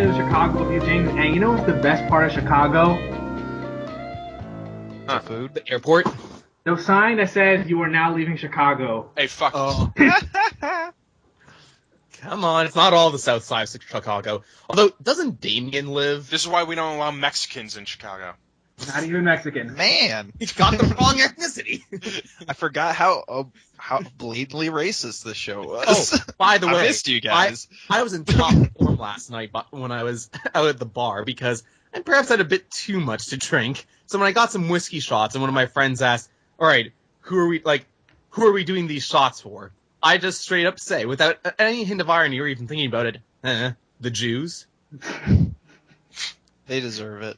been to Chicago a few things, and you know what's the best part of Chicago? The food? The airport? The sign that says you are now leaving Chicago. Hey, fuck. Oh. Come on, it's not all the south side of Chicago. Although, doesn't Damien live? This is why we don't allow Mexicans in Chicago. Not even Mexican. Man, He's got the wrong ethnicity. I forgot how blatantly racist this show was. Oh, by the way, I missed you guys. I was in top form last night when I was out at the bar because I perhaps had a bit too much to drink. So when I got some whiskey shots and one of my friends asked, "All right, who are we doing these shots for?" I just straight up say, without any hint of irony or even thinking about it, the Jews. They deserve it.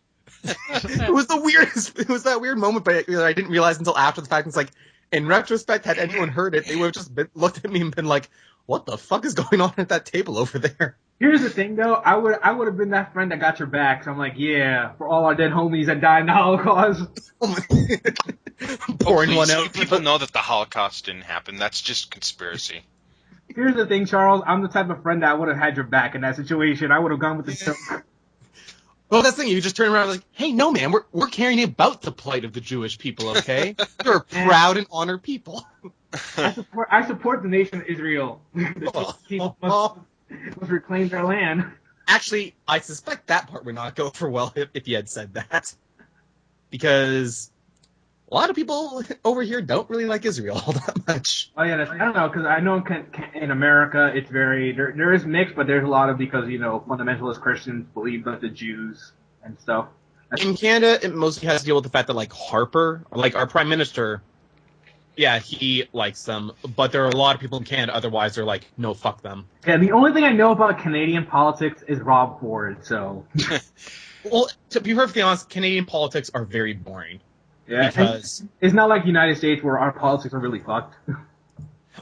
It was the weirdest. It was that weird moment, but I didn't realize until after the fact. It's like, in retrospect, had anyone heard it, they would have just looked at me and been like, "What the fuck is going on at that table over there?" Here's the thing, though. I would have been that friend that got your back. So I'm like, yeah, for all our dead homies that died in the Holocaust. Pouring one Please, out. you people know that the Holocaust didn't happen. That's just conspiracy. Here's the thing, Charles. I'm the type of friend that would have had your back in that situation. I would have gone with the joke. Well, that's the thing. You just turn around and like, "Hey, no, man, we're caring about the plight of the Jewish people, okay? We're proud and honored people." I support the nation of Israel. The people must reclaim their land. Actually, I suspect that part would not go over well if you had said that, because a lot of people over here don't really like Israel all that much. Oh yeah, I don't know, because I know in America it's very there is mixed, but there's a lot of, because fundamentalist Christians believe that the Jews and stuff. In Canada, it mostly has to deal with the fact that like Harper, like our prime minister, yeah, he likes them, but there are a lot of people in Canada. Otherwise, they're like, no, fuck them. Yeah, the only thing I know about Canadian politics is Rob Ford. So, well, to be perfectly honest, Canadian politics are very boring. Yeah, because it's not like the United States where our politics are really fucked.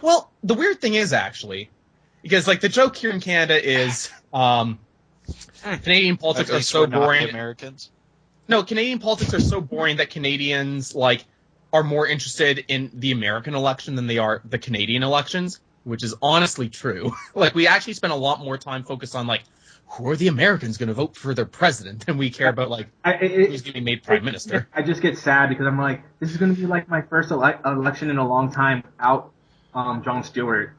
Well, the weird thing is actually, because like the joke here in Canada is Canadian politics are so boring. Americans. No, Canadian politics are so boring that Canadians like are more interested in the American election than they are the Canadian elections, which is honestly true. Like we actually spend a lot more time focused on like who are the Americans going to vote for their president than we care about like who's going to be made prime minister. I just get sad because I'm like, this is going to be like my first election in a long time out Jon Stewart.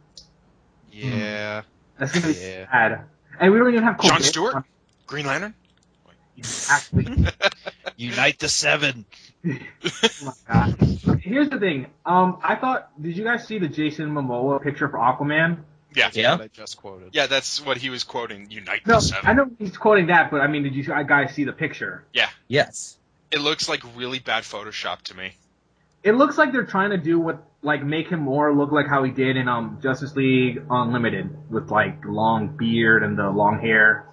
Yeah. That's going to be sad. And we don't even have Jon Stewart? Green Lantern? Exactly. Unite the Seven. Oh my god. Here's the thing. Did you guys see the Jason Momoa picture for Aquaman? Yeah. That's what I just quoted. Yeah, that's what he was quoting. Unite No, the Seven. I know he's quoting that, but I mean, did you guys see the picture? Yeah. Yes. It looks like really bad Photoshop to me. It looks like they're trying to do make him more look like how he did in Justice League Unlimited with like the long beard and the long hair.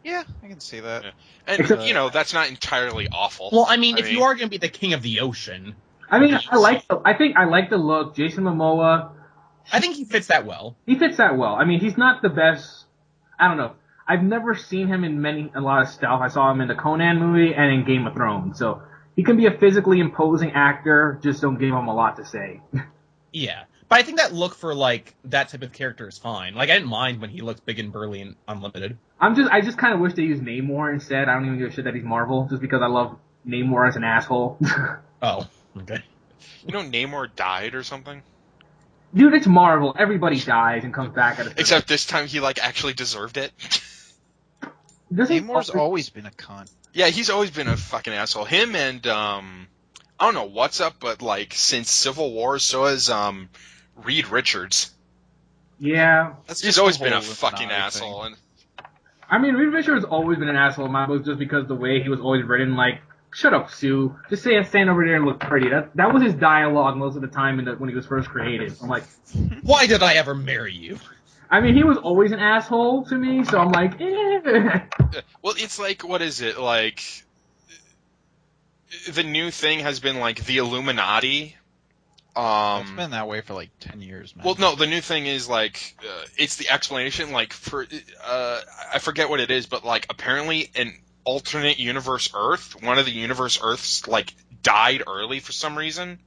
Yeah, I can see that. Yeah. And that's not entirely awful. Well, I mean, if you are going to be the king of the ocean, I mean, I think I like the look. Jason Momoa. I think he fits that well. He fits that well. I mean, he's not the best. I don't know. I've never seen him in a lot of stuff. I saw him in the Conan movie and in Game of Thrones. So he can be a physically imposing actor. Just don't give him a lot to say. Yeah. But I think that look for, like, that type of character is fine. Like, I didn't mind when he looked big and burly and Unlimited. I just kind of wish they used Namor instead. I don't even give a shit that he's Marvel, just because I love Namor as an asshole. Oh, okay. You know Namor died or something? Dude, it's Marvel. Everybody dies and comes back at a... Except this time he, like, actually deserved it. Namor's always been a cunt. Yeah, he's always been a fucking asshole. Him and, I don't know what's up, but, like, since Civil War, so has, Reed Richards. Yeah. He's always been a fucking asshole. And I mean, Reed Richards has always been an asshole. Mine was just because the way he was always written, like, shut up, Sue. Just stand over there and look pretty. That was his dialogue most of the time when he was first created. I'm like, why did I ever marry you? I mean, he was always an asshole to me, so I'm like, eh. Well, it's like, what is it? Like, the new thing has been, like, the Illuminati. It's been that way for, like, 10 years, man. Well, no, the new thing is, like, it's the explanation, like, for, I forget what it is, but, like, apparently an alternate universe Earth, one of the universe Earths, like, died early for some reason.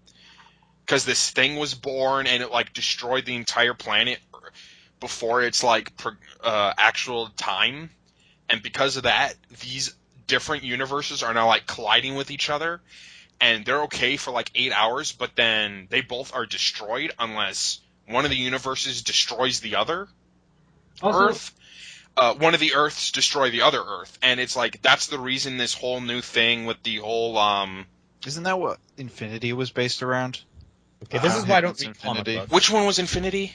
Because this thing was born and it, like, destroyed the entire planet before it's like actual time, and because of that, these different universes are now like colliding with each other, and they're okay for like 8 hours, but then they both are destroyed unless one of the universes destroys the other Earth. One of the Earths destroy the other Earth, and it's like that's the reason this whole new thing with the whole Isn't that what Infinity was based around? Okay, this is why I don't It's read comic Infinity. books. which one was Infinity?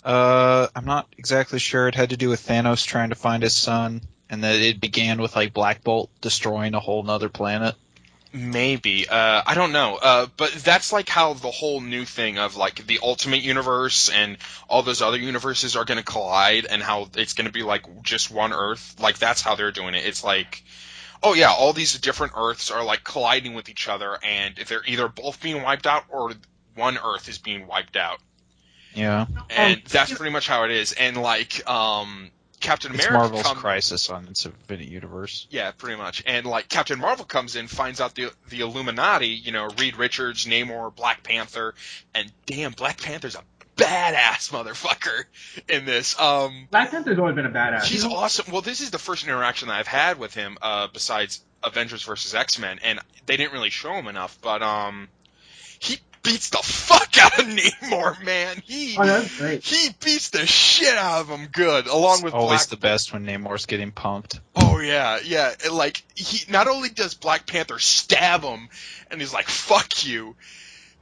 I'm not exactly sure. It had to do with Thanos trying to find his son, and that it began with like Black Bolt destroying a whole nother planet. Maybe. I don't know. But that's like how the whole new thing of like the Ultimate Universe and all those other universes are going to collide, and how it's going to be like just one Earth. Like that's how they're doing it. It's like, oh yeah, all these different Earths are like colliding with each other, and if they're either both being wiped out or one Earth is being wiped out. Yeah, And that's pretty much how it is. And like Captain it's America Marvel's Crisis on its Infinite Universe. Yeah, pretty much. And like Captain Marvel comes in, finds out the Illuminati, you know, Reed Richards, Namor, Black Panther, and damn, Black Panther's a badass motherfucker in this. Black Panther's always been a badass. He's awesome. Well, this is the first interaction that I've had with him besides Avengers vs. X-Men, and they didn't really show him enough, but he beats the fuck out of Namor, man. That's great. He beats the shit out of him good, along with Always Black the best when Namor's getting pumped. Oh yeah, yeah. And, like he not only does Black Panther stab him, and he's like "fuck you,"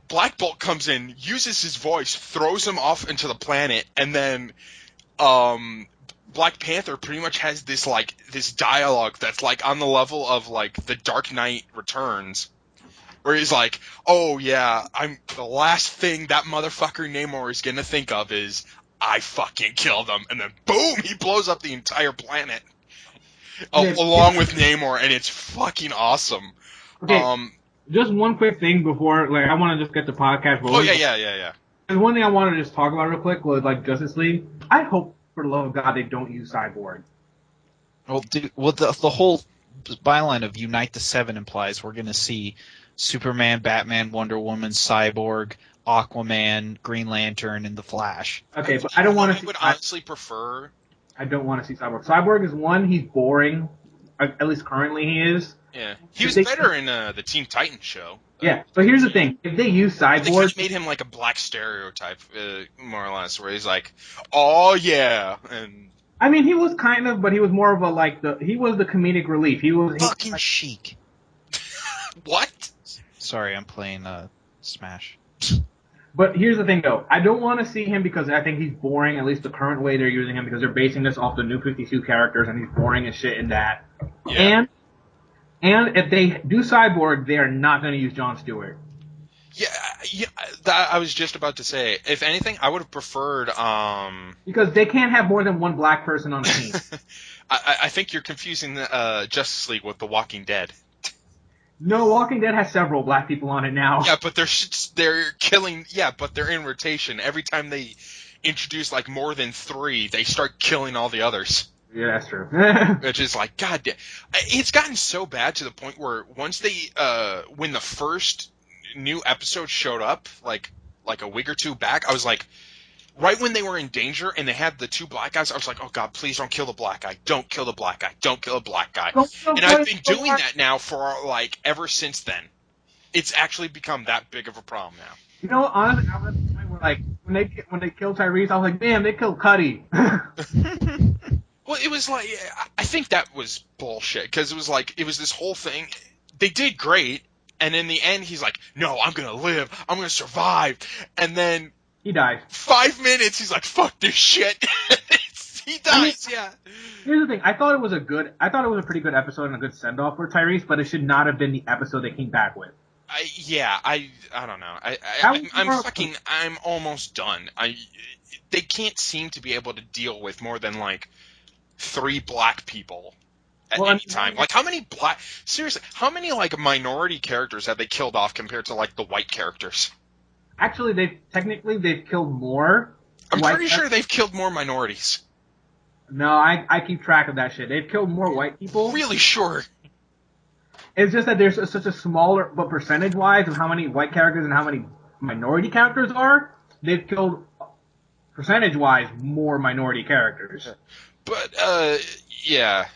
Black Bolt comes in, uses his voice, throws him off into the planet, and then Black Panther pretty much has this like this dialogue that's like on the level of like the Dark Knight Returns, where he's like, "Oh yeah, I'm the last thing that motherfucker Namor is gonna think of is I fucking killed him," and then boom, he blows up the entire planet. Along with Namor, and it's fucking awesome. Okay, just one quick thing before, like, I want to just get the podcast rolling. Oh yeah. And one thing I want to just talk about real quick was, like, Justice League. I hope, for the love of God, they don't use Cyborg. Well, the whole byline of Unite the Seven implies we're going to see Superman, Batman, Wonder Woman, Cyborg, Aquaman, Green Lantern, and the Flash. Okay, but I don't want to see. I would honestly prefer. I don't want to see Cyborg. Cyborg is one, he's boring. At least currently he is. Yeah, he was better in the Teen Titans show. Yeah, but here's the thing: if they use They kind Cyborg, of made him like a black stereotype, more or less, where he's like, "Oh yeah," and I mean, he was kind of, but he was more of he was the comedic relief. He was Fucking chic. what? Sorry, I'm playing Smash. But here's the thing, though. I don't want to see him because I think he's boring, at least the current way they're using him, because they're basing this off the New 52 characters, and he's boring as shit in that. Yeah. And if they do Cyborg, they are not going to use Jon Stewart. Yeah. I was just about to say, if anything, I would have preferred. Because they can't have more than one black person on the team. I think you're confusing Justice League with The Walking Dead. No, Walking Dead has several black people on it now. Yeah, but they're killing. Yeah, but they're in rotation. Every time they introduce like more than 3, they start killing all the others. Yeah, that's true. Which is like, god damn. It's gotten so bad to the point where once they, when the first new episode showed up, like a week or two back, I was like, right when they were in danger and they had the 2 black guys, I was like, oh god, please don't kill the black guy. Don't kill the black guy. Don't kill the black guy. And I've been doing that now for like ever since then. It's actually become that big of a problem now. You know, honestly, I was at the point where, like, when they killed Tyrese, I was like, damn, they killed Cuddy. Well, it was like, I think that was bullshit, because it was this whole thing. They did great, and in the end, he's like, no, I'm gonna live, I'm gonna survive, and then He dies. 5 minutes, he's like, fuck this shit. He dies, yeah. Here's the thing. I thought it was a pretty good episode and a good send-off for Tyrese, but it should not have been the episode they came back with. I don't know. I'm almost done. They can't seem to be able to deal with more than like 3 black people at any time. Like how many like minority characters have they killed off compared to like the white characters? Actually, they've killed more. I'm pretty sure they've killed more minorities. No, I keep track of that shit. They've killed more white people. Really sure. It's just that there's such a smaller, but percentage-wise of how many white characters and how many minority characters are, they've killed percentage-wise, more minority characters. But yeah,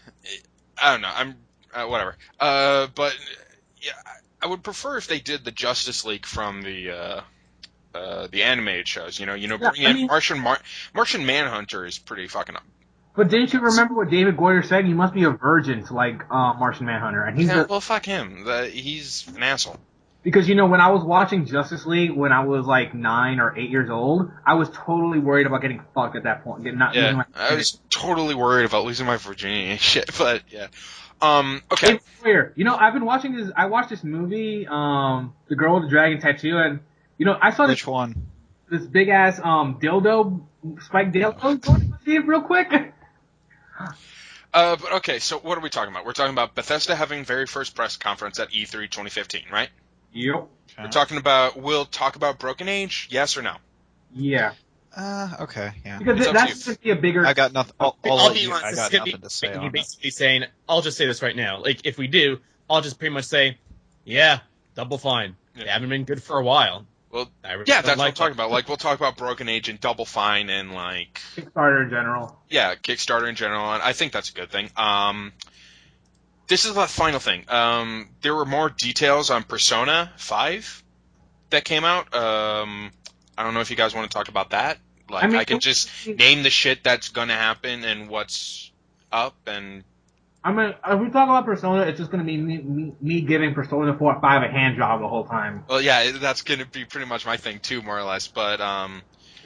I don't know. I'm whatever. But yeah, I would prefer if they did the Justice League from the animated shows. You know, Yeah, bring I in mean- Martian Manhunter is pretty fucking. But didn't you remember what David Goyer said? You must be a virgin to like Martian Manhunter, and he's Yeah, well, fuck him. He's an asshole. because when I was watching Justice League when I was like 9 or 8 years old, I was totally worried about getting fucked at that point. Losing Yeah, my I was totally worried about losing my virginity and shit. But yeah, okay. It's weird. I've been watching this. I watched this movie, The Girl with the Dragon Tattoo, and I saw Which one? this big ass dildo, spiked dildo. Want to see it real quick? But okay, so what are we talking about? We're talking about Bethesda having very first press conference at E3 2015, right? Yep. We're talking about. We'll talk about Broken Age, yes or no? Yeah. Okay, yeah. Because It's up to that's you. going to be a bigger. I got nothing. I'll I'll let be you. honest, I this got is gonna nothing to say be on that. basically saying, I'll just say this right now. Like, if we do, I'll just pretty much say, yeah, Double Fine. They haven't been good for a while. Well, I really yeah, don't that's what I'm like talking them. about. Like, we'll talk about Broken Age and Double Fine and like, Kickstarter in general. yeah, Kickstarter in general, and I think that's a good thing. This is the final thing. There were more details on Persona 5 that came out. I don't know if you guys want to talk about that. Like, I mean, I can just name the shit that's gonna happen and what's up, and if we talk about Persona, it's just going to be me giving Persona 4 5 a hand job the whole time. well, yeah, that's gonna be pretty much my thing too, more or less. But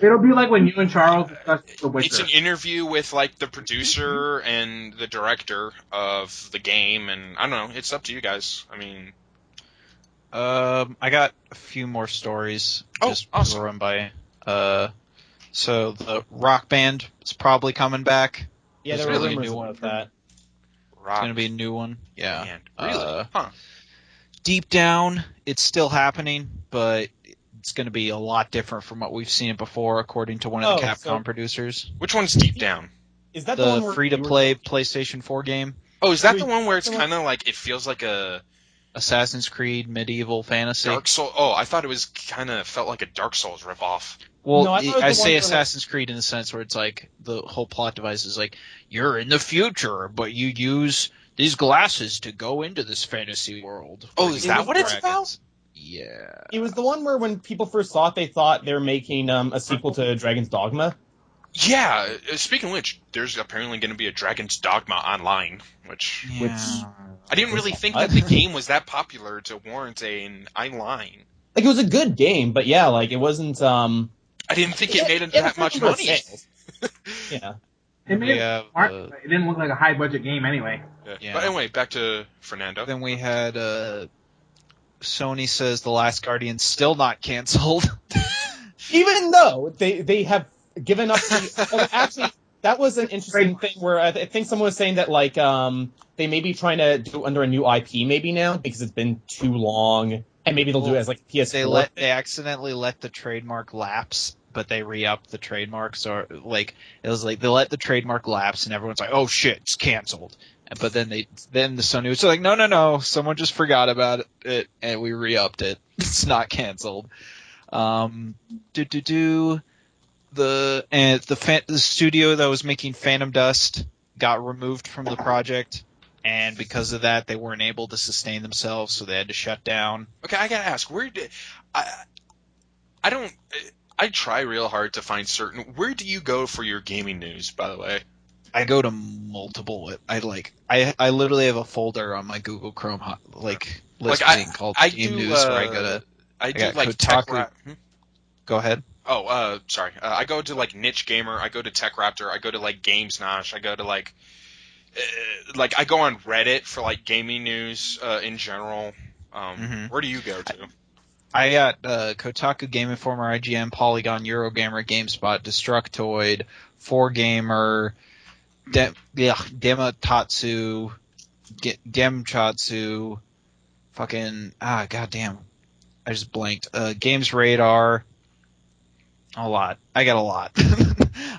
It'll be like when you and Charles discussed The Witcher. it's an interview with like the producer and the director of the game, and I don't know. It's up to you guys. I mean, I got a few more stories. Oh, Just awesome. to run by. So the Rock Band is probably coming back. Yeah, There's there were really a rumors new one about that. It's gonna be a new one. Yeah. Band. Really? Huh. Deep down, it's still happening, but it's gonna be a lot different from what we've seen it before, according to one of the Oh, Capcom so- producers. Which one's Deep Down? Is that the one The where free-to-play PlayStation 4 game, Oh, is that Wait, the one where it's the one- kind of like it feels like a Assassin's Creed medieval fantasy. Dark Souls? Oh, I thought it was kind of felt like a Dark Souls ripoff. Well, No, I thought it was I the say one where, Assassin's Creed in the sense where it's like the whole plot device is like you're in the future, but you use these glasses to go into this fantasy world. Oh, where is you that use what it's dragons. Yeah. It was the one where when people first saw it, they thought they were making a sequel to Dragon's Dogma. Yeah. Speaking of which, there's apparently going to be a Dragon's Dogma online, which I didn't really think that the game was that popular to warrant an online. Like, it was a good game, but yeah, like, it wasn't, I didn't think it made that much money. Yeah. It made Yeah, it smart, but it didn't look like a high budget game anyway. Yeah. But anyway, back to Fernando. Then we had Sony says The Last Guardian's still not canceled. Even though they have given up actually, that was an interesting thing where I think someone was saying that, like, they may be trying to do under a new IP maybe now because it's been too long, and maybe they'll do it as, like, PS4. They accidentally let the trademark lapse, but they re-upped the trademark. So like it was like they let the trademark lapse, and everyone's like, "Oh shit, it's canceled." But then the Sony was like, "No, someone just forgot about it, and we re-upped it. It's not canceled." The studio that was making Phantom Dust got removed from the project, and because of that, they weren't able to sustain themselves, so they had to shut down. Okay, I gotta ask, where did I try real hard to find certain. Where do you go for your gaming news, by the way? I go to multiple. I literally have a folder on my Google Chrome list thing called Game News where I go to. I do got like Kotaku. Tech Go ahead. Oh, sorry. I go to like Niche Gamer. I go to Tech Raptor. I go to like Games Nosh. I go to like I go on Reddit for like gaming news in general. Where do you go to? I got Kotaku, Game Informer, IGN, Polygon, Eurogamer, GameSpot, Destructoid, 4Gamer, Dematatsu, Gemchatsu, fucking goddamn, I just blanked. Games Radar, a lot. I got a lot.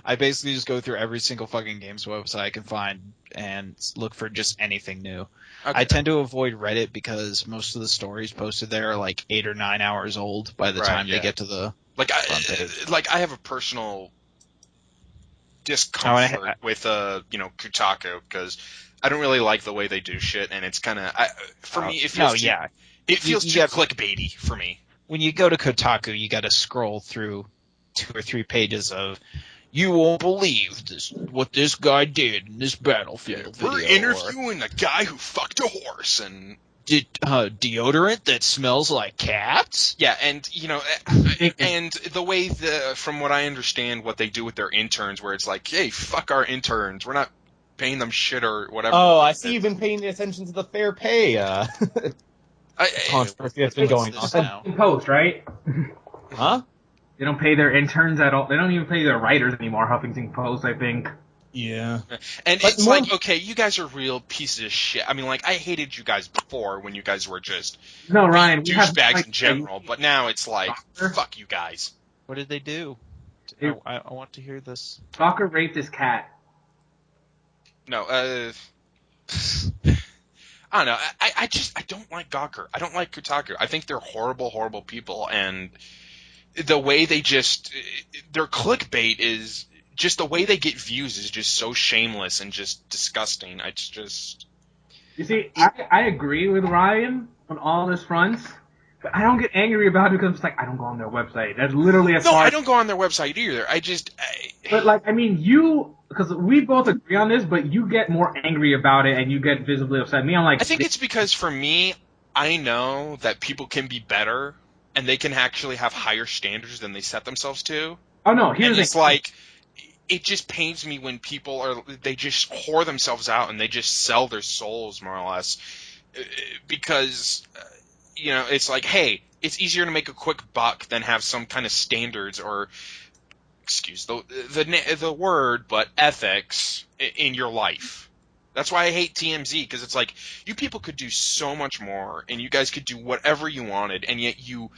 I basically just go through every single fucking games website I can find and look for just anything new. Okay. I tend to avoid Reddit because most of the stories posted there are like 8 or 9 hours old by the time they get to the front page. I have a personal discomfort with Kotaku, because I don't really like the way they do shit, and it's kind of for me it feels it feels too clickbaity for me. When you go to Kotaku, you got to scroll through 2 or 3 pages of, you won't believe what this guy did in this Battlefield video. We're interviewing a guy who fucked a horse and did deodorant that smells like cats. Yeah, and and the way from what I understand, what they do with their interns, where it's like, hey, fuck our interns, we're not paying them shit or whatever. Oh, I see you've been paying attention to the fair pay controversy that's been going on. In post, right? Huh? They don't pay their interns at all. They don't even pay their writers anymore, Huffington Post, I think. Yeah. And it's like, okay, you guys are real pieces of shit. I mean, like, I hated you guys before when you guys were just Ryan, douchebags in general, but now it's like, fuck you guys. What did they do? I want to hear this. Gawker raped his cat. No, I don't know. I don't like Gawker. I don't like Kotaku. I think they're horrible, horrible people, and the way they their clickbait is just the way they get views is just so shameless and just disgusting. It's just. You see, I agree with Ryan on all his fronts, but I don't get angry about it because I'm just like, I don't go on their website. That's literally as far. I don't go on their website either. But like, I mean, because we both agree on this, but you get more angry about it and you get visibly upset. Me, I'm like. I think it's because for me, I know that people can be better and they can actually have higher standards than they set themselves to. Oh no, here's it's like. It just pains me when people they just whore themselves out and they just sell their souls more or less, because it's like, hey, it's easier to make a quick buck than have some kind of standards or, excuse the word, but ethics in your life. That's why I hate TMZ, because it's like, you people could do so much more and you guys could do whatever you wanted, and yet you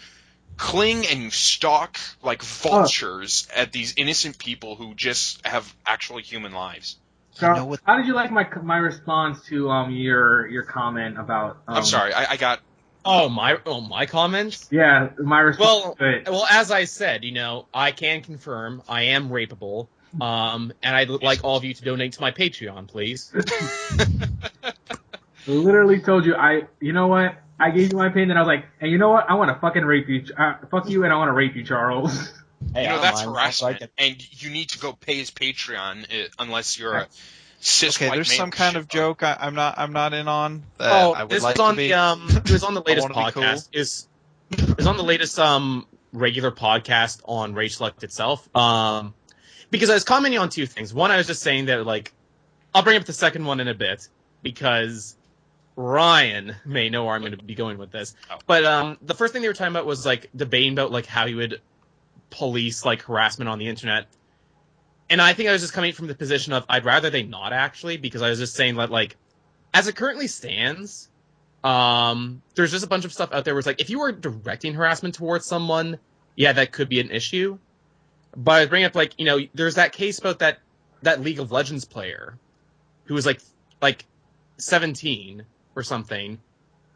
cling and you stalk like vultures at these innocent people who just have actually human lives. How did you like my response to your comment about? I'm sorry, I got. My comments? Yeah, my response. Well, as I said, I can confirm I am rapeable. And I'd like all of you to donate to my Patreon, please. Literally told you, you know what? I gave you my opinion, and I was like, and you know what? I want to fucking rape you. Fuck you, and I want to rape you, Charles. Hey, that's harassment, and you need to go pay his Patreon unless you're a cis white there's male some kind of joke I'm not in on. I would like to be. It was on the latest podcast. Cool. Is on the latest regular podcast on Rage Select itself. Because I was commenting on 2 things. One, I was just saying that, like, I'll bring up the second one in a bit, because Ryan may know where I'm going to be going with this. Oh. But the first thing they were talking about was, like, debating about, like, how you would police, like, harassment on the internet. And I think I was just coming from the position of, I'd rather they not, actually, because I was just saying that, like, as it currently stands, there's just a bunch of stuff out there where it's like, if you were directing harassment towards someone, yeah, that could be an issue. But I bring up, like, there's that case about that League of Legends player who was like 17 or something,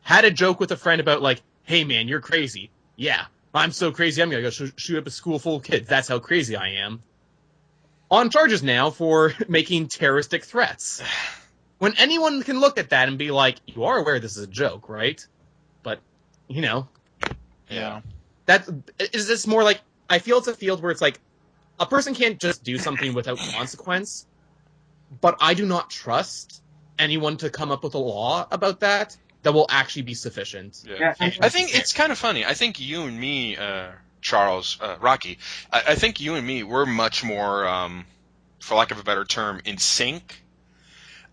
had a joke with a friend about, like, hey man, you're crazy. Yeah, I'm so crazy I'm gonna go shoot up a school full of kids. That's how crazy I am. On charges now for making terroristic threats. When anyone can look at that and be like, you are aware this is a joke, right? But, Yeah. Is this more like, I feel it's a field where it's like, a person can't just do something without consequence, but I do not trust anyone to come up with a law about that will actually be sufficient. Yeah. I think it's kind of funny. I think you and me, Charles, Rocky, I think you and me, we're much more, for lack of a better term, in sync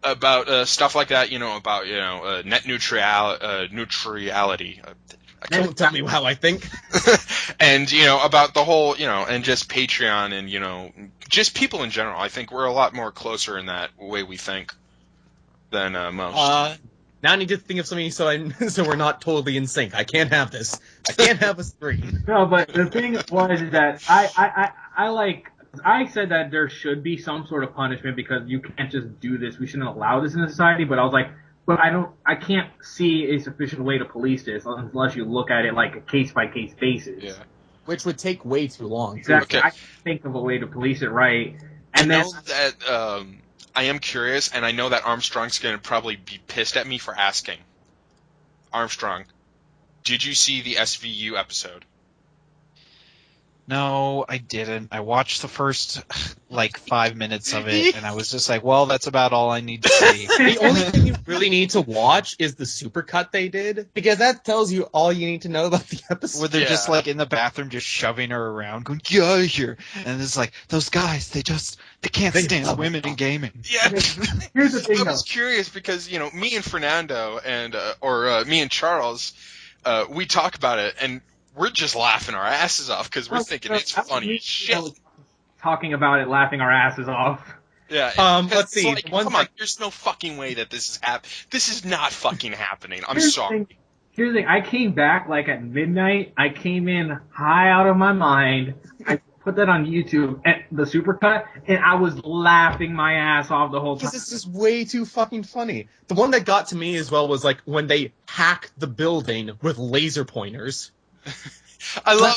about stuff like that, about net neutrality. Don't tell me how I think. And, about the whole, and just Patreon and, just people in general. I think we're a lot more closer in that way we think than most. Now I need to think of something so we're not totally in sync. I can't have this. I can't have us 3. No, but the thing was that I said that there should be some sort of punishment because you can't just do this. We shouldn't allow this in society. But I was like, but I can't see a sufficient way to police this unless you look at it like a case-by-case basis. Yeah. Which would take way too long. Exactly. Okay. I can't think of a way to police it right. And then know that I am curious, and I know that Armstrong's going to probably be pissed at me for asking. Armstrong, did you see the SVU episode? No, I didn't. I watched the first, 5 minutes of it, and I was just like, well, that's about all I need to see. The only thing you really need to watch is the supercut they did, because that tells you all you need to know about the episode. Where they're just, in the bathroom just shoving her around, going, get out of here. And it's like, those guys, they can't stand women in gaming. Yeah. here's the thing, I though. was curious because, me and Fernando and me and Charles, we talk about it, and we're just laughing our asses off because we're thinking it's funny as shit. Talking about it, laughing our asses off. Yeah. Let's see. Like, come on, there's no fucking way that this is This is not fucking happening. I'm sorry. Here's the thing. I came back at midnight. I came in high out of my mind. I put that on YouTube, at the supercut, and I was laughing my ass off the whole time. Because it's just way too fucking funny. The one that got to me as well was when they hack the building with laser pointers. I love,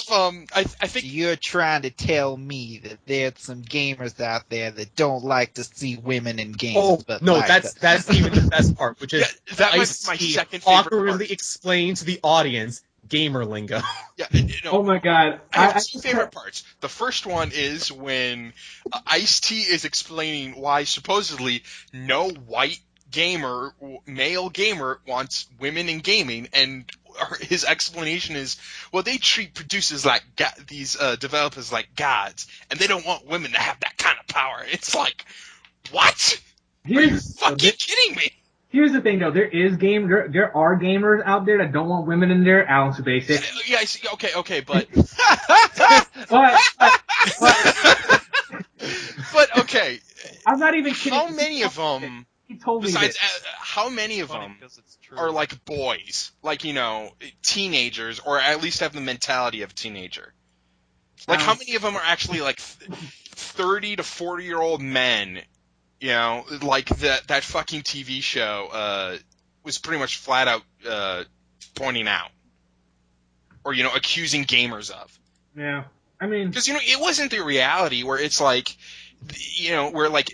I think... So you're trying to tell me that there's some gamers out there that don't like to see women in games. Oh, but no, that's even the best part, which is that was my second favorite awkwardly part. explain to the audience gamer lingo. Yeah, Oh my god. I have two favorite parts. The first one is when Ice-T is explaining why supposedly no white male gamer wants women in gaming, and his explanation is, well, they treat producers like these developers like gods, and they don't want women to have that kind of power. It's like, what? Are you fucking kidding me? Here's the thing, though. There are gamers out there that don't want women in there. Alan's basic. Yeah, I see. Okay, but but okay. I'm not even kidding. How many of them? He told me Besides, this. how many of them are boys, teenagers, or at least have the mentality of a teenager? How many of them are actually 30 to 40-year-old men? That fucking TV show was pretty much flat out pointing out, or accusing gamers of. Yeah, I mean, because it wasn't the reality where it's where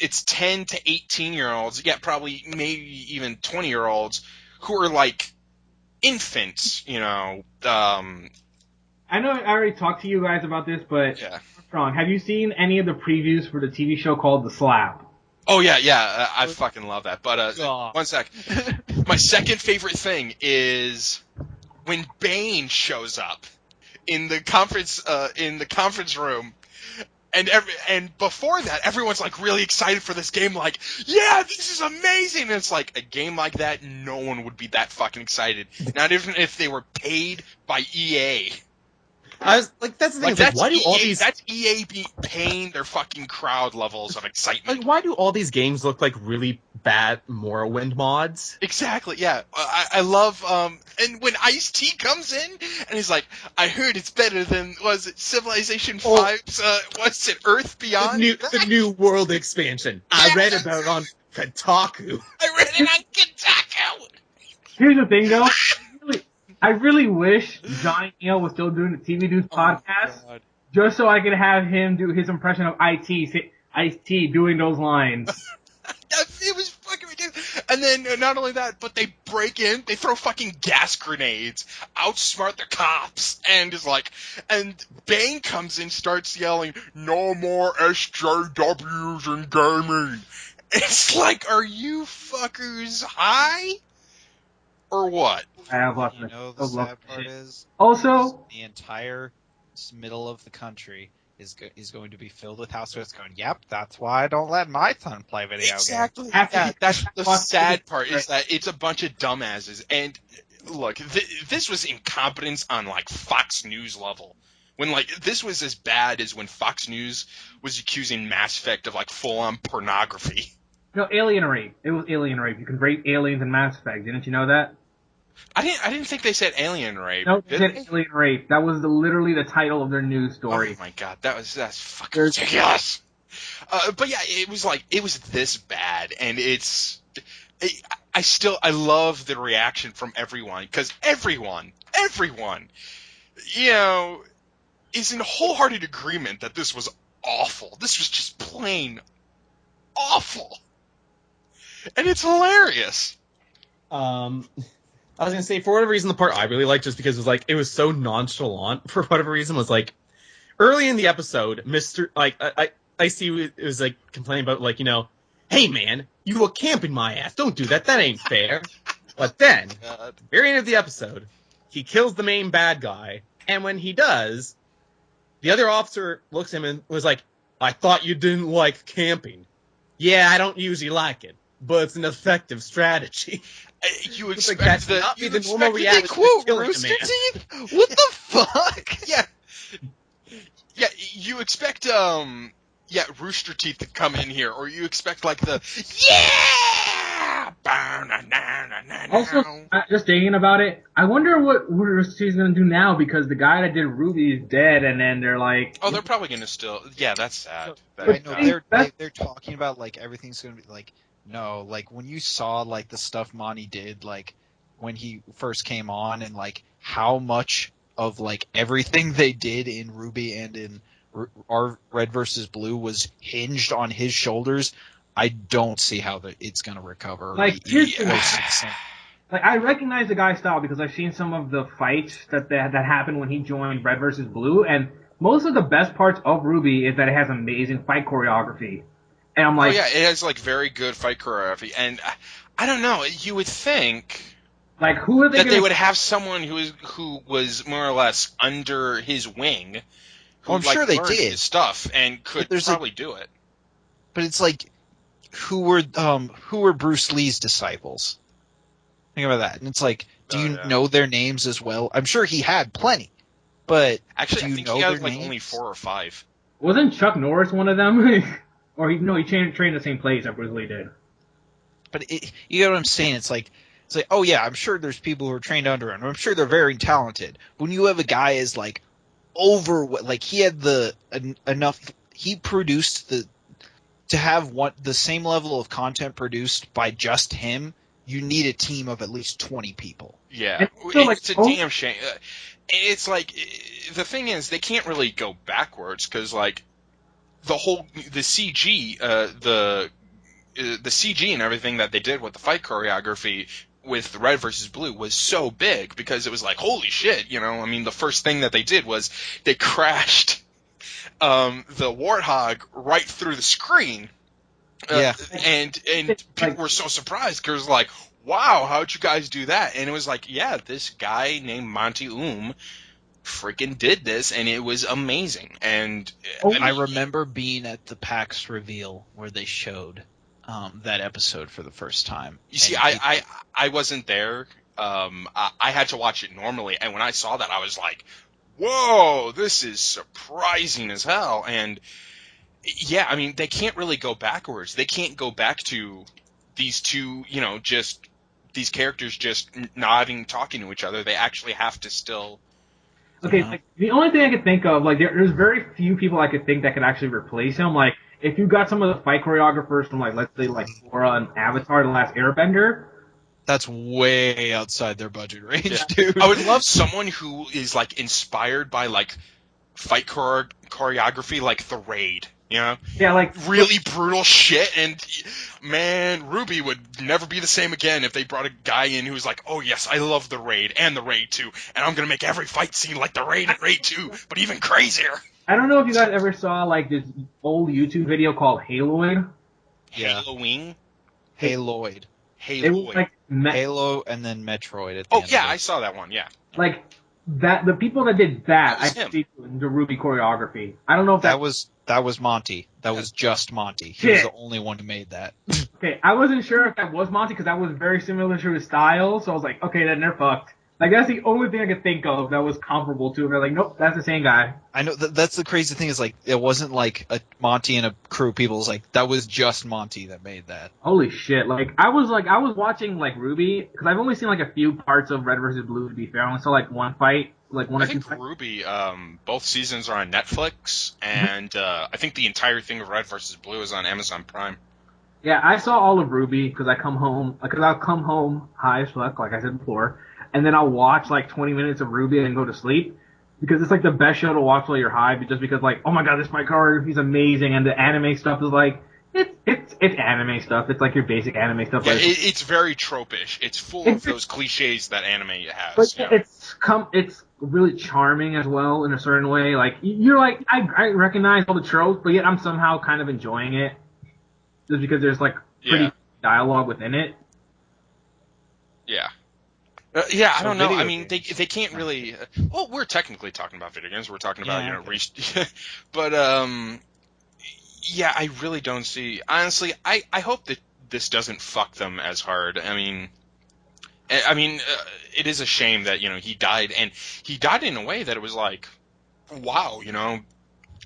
it's 10 to 18-year-olds, probably maybe even 20-year-olds who are infants. I know I already talked to you guys about this, but yeah. Ron, have you seen any of the previews for the TV show called The Slap? Oh yeah, I fucking love that. But one sec. My second favorite thing is when Bane shows up in the conference room, and before that, everyone's really excited for this game. Yeah, this is amazing. And it's a game like that, no one would be that fucking excited. Not even if they were paid by EA. I was that's the thing. Why do all these? That's EA paying their fucking crowd levels of excitement. Why do all these games look like really bad Morrowind mods? Exactly. Yeah, I love. And when Ice-T comes in and he's like, "I heard it's better than Civilization 5's? What's it, Earth Beyond? The new world expansion. I read about it on Kotaku. I read it on Kotaku." Here's the thing, though. I really wish Johnny Neal was still doing the TV News podcast, just so I could have him do his impression of Ice-T doing those lines. It was fucking ridiculous. And then not only that, but they break in, they throw fucking gas grenades, outsmart the cops, and and Bane comes in, starts yelling, "No more SJWs in gaming." It's are you fuckers high? Or what? I have lost the sad part is also the entire middle of the country is going to be filled with households going, "Yep, that's why I don't let my son play video games." Exactly. Yeah, that's the sad part is that it's a bunch of dumbasses. And look, this was incompetence on Fox News level. When this was as bad as when Fox News was accusing Mass Effect of full-on pornography. No, alien rape. It was alien rape. You can rape aliens in Mass Effect. Didn't you know that? I didn't think they said alien rape. No, they said alien rape. That was literally the title of their news story. Oh my god, that's fucking ridiculous. But yeah, it was this bad, and I love the reaction from everyone, because everyone, is in wholehearted agreement that this was awful. This was just plain awful, and it's hilarious. I was gonna say, for whatever reason, the part I really liked, just because it was like, it was so nonchalant for whatever reason, was like, early in the episode, I see it was like complaining about, like, hey man, you go camping my ass, don't do that, that ain't fair. But then, God. very end of the episode, he kills the main bad guy, and when he does, the other officer looks at him and was like, I thought you didn't like camping. Yeah, I don't usually like it, but it's an effective strategy. You Like, expect that's the not be you the expect normal the reaction to Quote killing a Rooster man. Teeth? What the fuck? yeah, you expect Rooster Teeth to come in here, or you expect like the Also, just thinking about it, I wonder what Rooster Teeth's gonna do now, because the guy that did Ruby is dead, and then they're like, oh, they're probably gonna still. Yeah, that's sad. I That, know they're talking about like everything's gonna be like no, like when you saw like the stuff Monty did like when he first came on, and like how much of like everything they did in Ruby and in our Red versus Blue was hinged on his shoulders. I don't see how it's gonna recover. Like, yeah. like, I recognize the guy's style because I've seen some of the fights that happened when he joined Red versus Blue, and most of the best parts of Ruby is that it has amazing fight choreography. And I'm like, oh yeah, it has like very good fight choreography, and I don't know. You would think like, who are they that gonna... they would have someone who was more or less under his wing, who I'm sure they learned did his stuff and could probably do it. But it's like who were Bruce Lee's disciples? Think about that. And it's like, do you know their names as well? I'm sure he had plenty, but actually, do I you think know he had their like names? only 4 or 5. Wasn't Chuck Norris one of them? Or he trained the same place that Bruce Lee did. But you get what I'm saying? It's like, oh yeah, I'm sure there's people who are trained under him. I'm sure they're very talented. When you have a guy as like he had enough, he produced to have the same level of content produced by just him. You need a team of at least 20 people. Yeah, so, like, it's a damn shame. It's like the thing is they can't really go backwards because like the CG, the CG and everything that they did with the fight choreography with Red versus Blue was so big because it was like, holy shit, I mean, the first thing that they did was they crashed the Warthog right through the screen. Yeah. And people were so surprised because like, wow, how'd you guys do that? And it was like, yeah, this guy named Monty Oum freaking did this, and it was amazing. And I remember being at the PAX reveal where they showed that episode for the first time. You see, I wasn't there. I had to watch it normally, and when I saw that, I was like, whoa, this is surprising as hell. And yeah, I mean, they can't really go backwards. They can't go back to these two, just these characters just not even talking to each other. They actually have to still. Okay, like, the only thing I could think of, like, there's very few people I could think that could actually replace him. Like, if you got some of the fight choreographers from, like, let's say, like, Korra and Avatar: The Last Airbender. That's way outside their budget range, dude. I would love someone who is, like, inspired by, like, fight choreography, like The Raid. Yeah, like really brutal shit, and man, Ruby would never be the same again if they brought a guy in who was like, oh yes, I love The Raid and The Raid 2, and I'm gonna make every fight scene like The Raid and Raid 2, but even crazier. I don't know if you guys ever saw like this old YouTube video called Haloid. Yeah. Haloing? Haloid. It was like Halo and then Metroid at the Oh end yeah, of it. I saw that one. Yeah. Like that, the people that did that, I see the Ruby choreography. I don't know if that was Monty. That was just Monty. He was the only one who made that. Okay, I wasn't sure if that was Monty because that was very similar to his style. So I was like, okay, then they're fucked. Like that's the only thing I could think of that was comparable to him. They're like, nope, that's the same guy. I know that's the crazy thing is like it wasn't like a Monty and a crew of people. It was like that was just Monty that made that. Holy shit! Like I was watching like Ruby because I've only seen like a few parts of Red vs. Blue. To be fair, I only saw like one fight, like one. I think Ruby, both seasons are on Netflix, and I think the entire thing of Red vs. Blue is on Amazon Prime. Yeah, I saw all of Ruby because I'll come home high as fuck, like I said before, and then I'll watch like 20 minutes of Ruby and then go to sleep because it's like the best show to watch while you're high, just because like, oh my god, this fight choreography is amazing, and the anime stuff is like It's anime stuff. It's like your basic anime stuff. Yeah, Like, it's very tropish. It's full of those cliches that anime but has. Yeah. it's really charming as well in a certain way. Like you're like I recognize all the tropes, but yet I'm somehow kind of enjoying it just because there's like pretty Yeah. dialogue within it. Yeah. Yeah, I So don't know. I video mean, they games. can't really. Well, we're technically talking about video games. We're talking about Yeah, okay. but yeah, I really don't see. Honestly, I hope that this doesn't fuck them as hard. I mean, it is a shame that he died, and he died in a way that it was like, wow,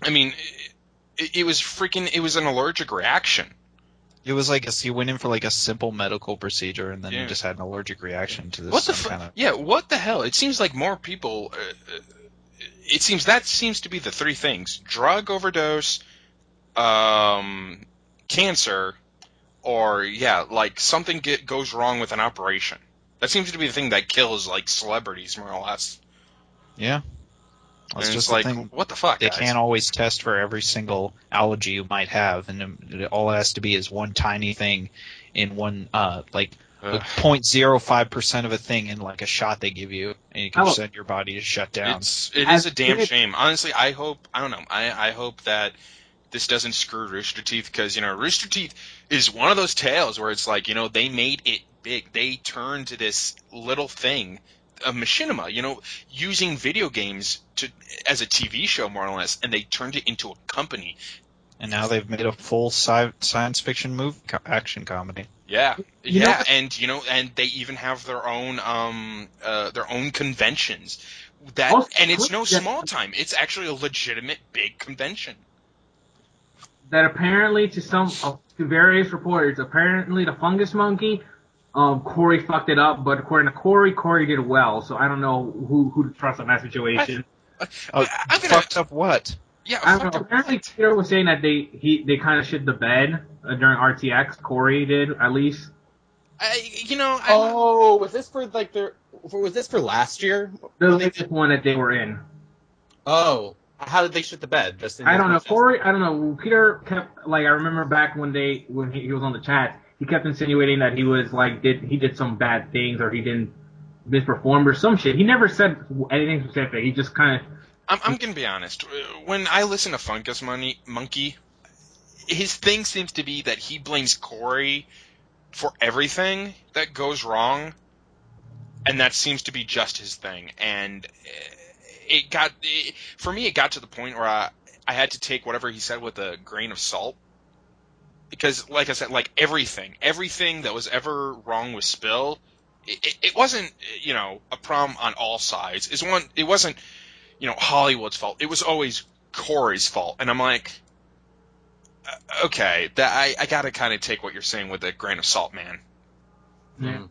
I mean, it was freaking. It was an allergic reaction. It was like he went in for like a simple medical procedure, and then Yeah. he just had an allergic reaction to this. What the kind of. Yeah, what the hell? It seems like more people. It seems to be the three things: drug overdose, cancer, or like something goes wrong with an operation. That seems to be the thing that kills like celebrities more or less. Yeah. That's And just it's the like, thing. what the fuck, They guys? can't always test for every single allergy you might have, and all it has to be is one tiny thing in one like Ugh. 0.05% of a thing in like a shot they give you, and you can send your body to shut down. It is a damn shame. Honestly, I hope. I don't know. I hope that this doesn't screw Rooster Teeth, because Rooster Teeth is one of those tales where it's like they made it big. They turned this little thing, a machinima, using video games as a TV show more or less, and they turned it into a company. And now they've made a full science fiction movie action comedy. Yeah, You know- and and they even have their own conventions. And it's no small time. It's actually a legitimate big convention. That apparently to various reporters, apparently the fungus monkey, Corey fucked it up, but according to Corey did well. So I don't know who to trust in that situation. Fucked up what? Yeah, I don't know. Apparently, Peter was saying that they kind of shit the bed during RTX. Corey did, at least. Was this for like was this for last year? The latest one that they were in. Oh, how did they shit the bed? Just I don't know. Corey, I don't know. Peter kept, like, I remember back when he was on the chat, he kept insinuating that he was like he did some bad things, or he didn't misperform or some shit. He never said anything specific. He just kind of. I'm gonna be honest. When I listen to Fungus Monkey, his thing seems to be that he blames Corey for everything that goes wrong, and that seems to be just his thing. And for me, it got to the point where I had to take whatever he said with a grain of salt, because, like I said, like everything that was ever wrong with Spill, it wasn't a problem on all sides. It wasn't Hollywood's fault. It was always Corey's fault. And I'm like, okay, that I gotta kind of take what you're saying with a grain of salt, man. Yeah.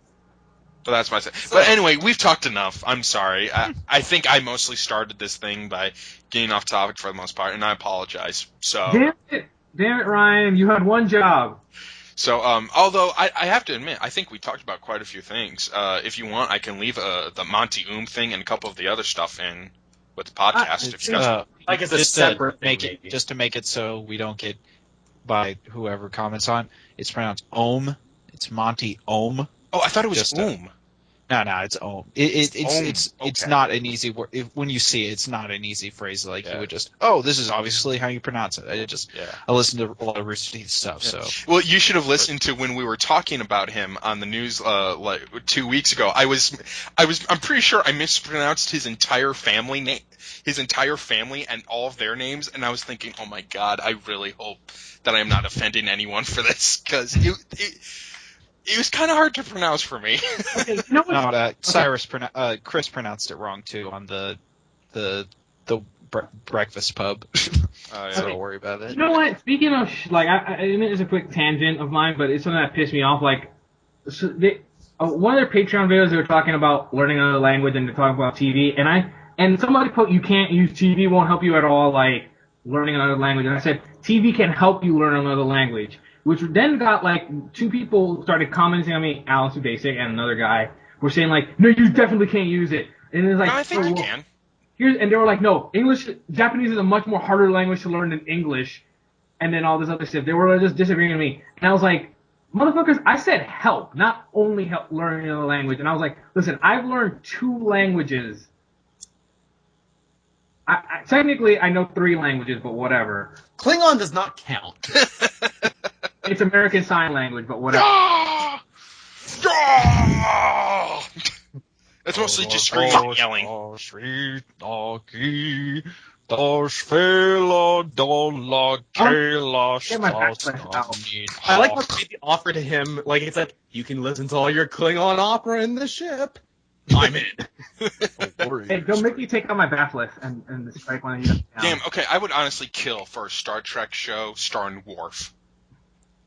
But that's my. But anyway, we've talked enough. I'm sorry. I think I mostly started this thing by getting off topic for the most part, and I apologize. So. Damn it, Ryan! You had one job. So, although I have to admit, I think we talked about quite a few things. If you want, I can leave the Monty Oum thing and a couple of the other stuff in with the podcast. If you guys like it's a just separate to make thing, it just to make it so we don't get by whoever comments on. It's pronounced Oum. It's Monty Oum. Oh, I thought it was Just Oum. No, it's Oum. It's Oum. it's Okay. not an easy word. When you see it, it's not an easy phrase. Like you would just, this is obviously how you pronounce it. I listen to a lot of Rooster Teeth stuff. Yeah. So Well, you should have listened to when we were talking about him on the news like 2 weeks ago. I'm pretty sure I mispronounced his entire family name, and all of their names, and I was thinking, oh my god, I really hope that I am not offending anyone for this, because it was kind of hard to pronounce for me. Okay, you know what? Chris pronounced it wrong too on the breakfast pub. So don't worry about it. You know what? Speaking of and it is a quick tangent of mine, but it's something that pissed me off. Like, so one of their Patreon videos, they were talking about learning another language, and they're talking about TV, and somebody put, you can't use TV, won't help you at all, like learning another language, and I said TV can help you learn another language, which then got like two people started commenting on me, Alice Basic and another guy were saying like, no, you definitely can't use it, and it's like, No, I think you can. And they were like, no, Japanese is a much more harder language to learn than English. and then all this other stuff. They were just disagreeing with me. And I was like, motherfuckers, I said help, not only help learning a language. And I was like, listen, I've learned 2 languages. Technically, I know 3 languages, but whatever. Klingon does not count. It's American Sign Language, but whatever. That's mostly just screaming and yelling. I like how they made the offer to him, like, it's like, you can listen to all your Klingon opera in the ship. I'm in. Hey, don't make me take out my bathless and strike one of you. Damn, okay, I would honestly kill for a Star Trek show starring Worf.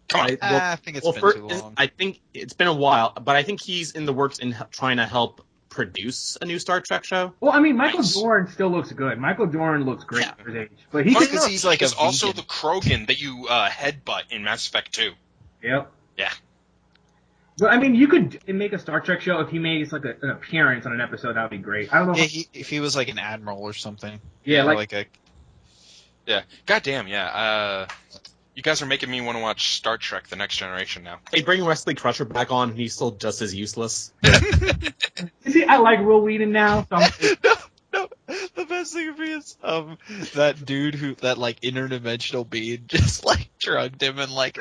Come on. I think it's been too long. I think it's been a while, but I think he's in the works in trying to help produce a new Star Trek show. Well, I mean, Michael Dorn still looks good. Michael Dorn looks great for his age. But he's like also the Krogan that you headbutt in Mass Effect 2. Yep. Yeah. But I mean, you could make a Star Trek show if he made like an appearance on an episode. That would be great. I don't know. Yeah, if he was like an admiral or something. Yeah, like a. Yeah. Goddamn. Yeah. You guys are making me want to watch Star Trek: The Next Generation now. Hey, bring Wesley Crusher back on, and he's still just as useless. You see, I like Will Wheaton now. So No, the best thing of me is that dude that like interdimensional being just like drugged him and like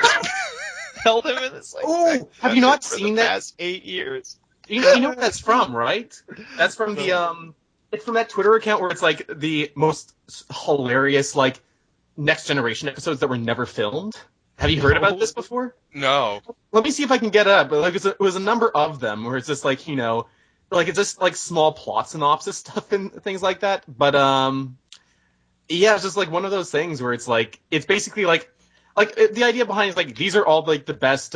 held him in this like. Oh, have you not seen that? Past 8 years. You know what that's from, right? That's from the It's from that Twitter account where it's like the most hilarious like Next Generation episodes that were never filmed. Have you heard about this before? No. Let me see if I can get it up. But like it was a number of them where it's just like, you know, like it's just like small plot synopsis stuff and things like that. But yeah, it's just like one of those things where it's like it's basically like the idea behind it is like these are all like the best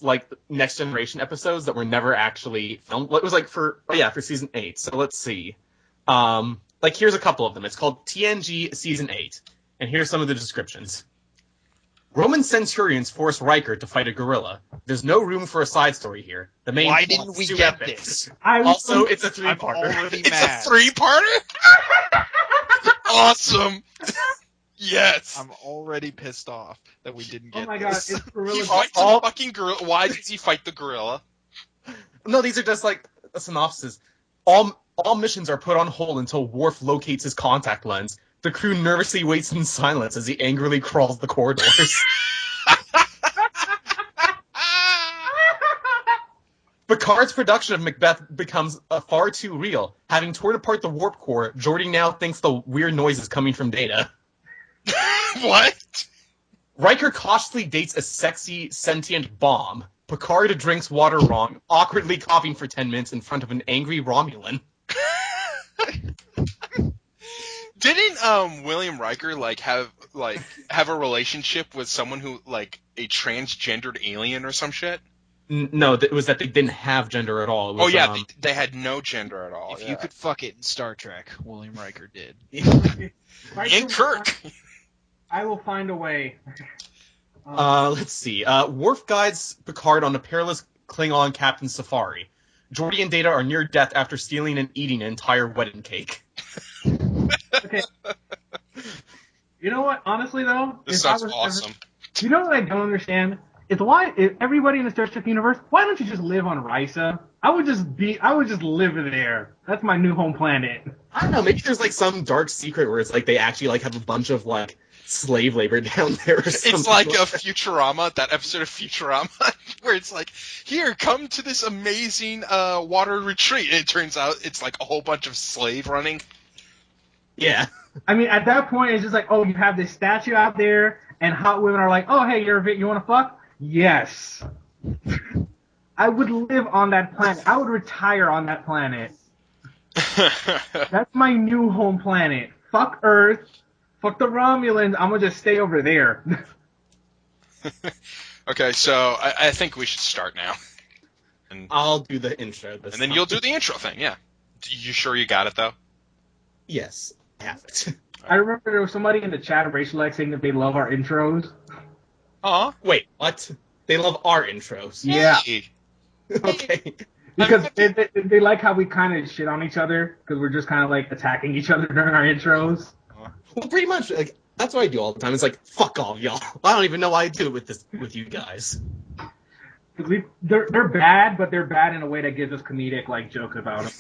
like Next Generation episodes that were never actually filmed. It was like for season 8. So let's see. Like, here's a couple of them. It's called TNG Season 8. And here's some of the descriptions. Roman centurions force Riker to fight a gorilla. There's no room for a side story here. The main Why didn't we get this? Also, it's a 3-parter. I'm already It's mad. a 3-parter? Awesome. Yes. I'm already pissed off that we didn't get oh my god, this. it's He gorilla. fights a fucking gorilla. Why does he fight the gorilla? No, these are just like a synopsis. All missions are put on hold until Worf locates his contact lens. The crew nervously waits in silence as he angrily crawls the corridors. Picard's production of Macbeth becomes far too real. Having torn apart the warp core, Geordi now thinks the weird noise is coming from Data. What? Riker cautiously dates a sexy, sentient bomb. Picard drinks water wrong, awkwardly coughing for 10 minutes in front of an angry Romulan. Didn't William Riker have a relationship with someone who like a transgendered alien or some shit? No, it was that they didn't have gender at all. It was, they had no gender at all. If you could fuck it in Star Trek, William Riker did. And Kirk. I will find a way. Let's see. Worf guides Picard on a perilous Klingon captain safari. Geordi and Data are near death after stealing and eating an entire wedding cake. Okay. You know what? Honestly, though, This sounds awesome. You know what I don't understand? It's why everybody in the Star Trek universe. Why don't you just live on Risa? I would just live there. That's my new home planet. I don't know. Maybe there's like some dark secret where it's like they actually like have a bunch of like slave labor down there or something. It's like a Futurama, that episode of Futurama, where it's like, here, come to this amazing water retreat. And it turns out it's like a whole bunch of slave running. Yeah. I mean, at that point, it's just like, oh, you have this statue out there, and hot women are like, oh, hey, you want to fuck? Yes. I would live on that planet. I would retire on that planet. That's my new home planet. Fuck Earth. Fuck the Romulans. I'm going to just stay over there. Okay, so I think we should start now. And I'll do the intro this then time. you'll do the intro thing, yeah. You sure you got it, though? Yes, I have it. I remember there was somebody in the chat of Racial X saying that they love our intros. Aw. Wait, what? They love our intros. Yeah. Hey. Okay. Because they like how we kind of shit on each other, because we're just kind of like attacking each other during our intros. Well, pretty much, like, that's what I do all the time. It's like, fuck all y'all. I don't even know why I do it with you guys. They're bad, but they're bad in a way that gives us comedic like jokes about them.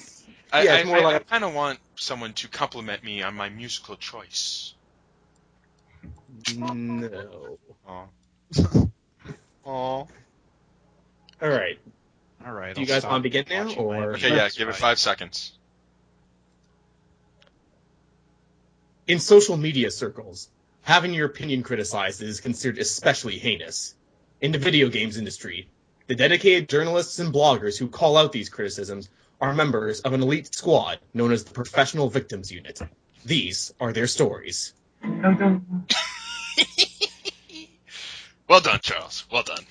I kind of want someone to compliment me on my musical choice. No. Oh. Oh. All right. All right. Do you guys want to begin now, or Okay, yeah, give it 5 seconds. in social media circles, having your opinion criticized is considered especially heinous. In the video games industry, the dedicated journalists and bloggers who call out these criticisms are members of an elite squad known as the Professional Victims Unit. These are their stories. Well done, Charles. Well done.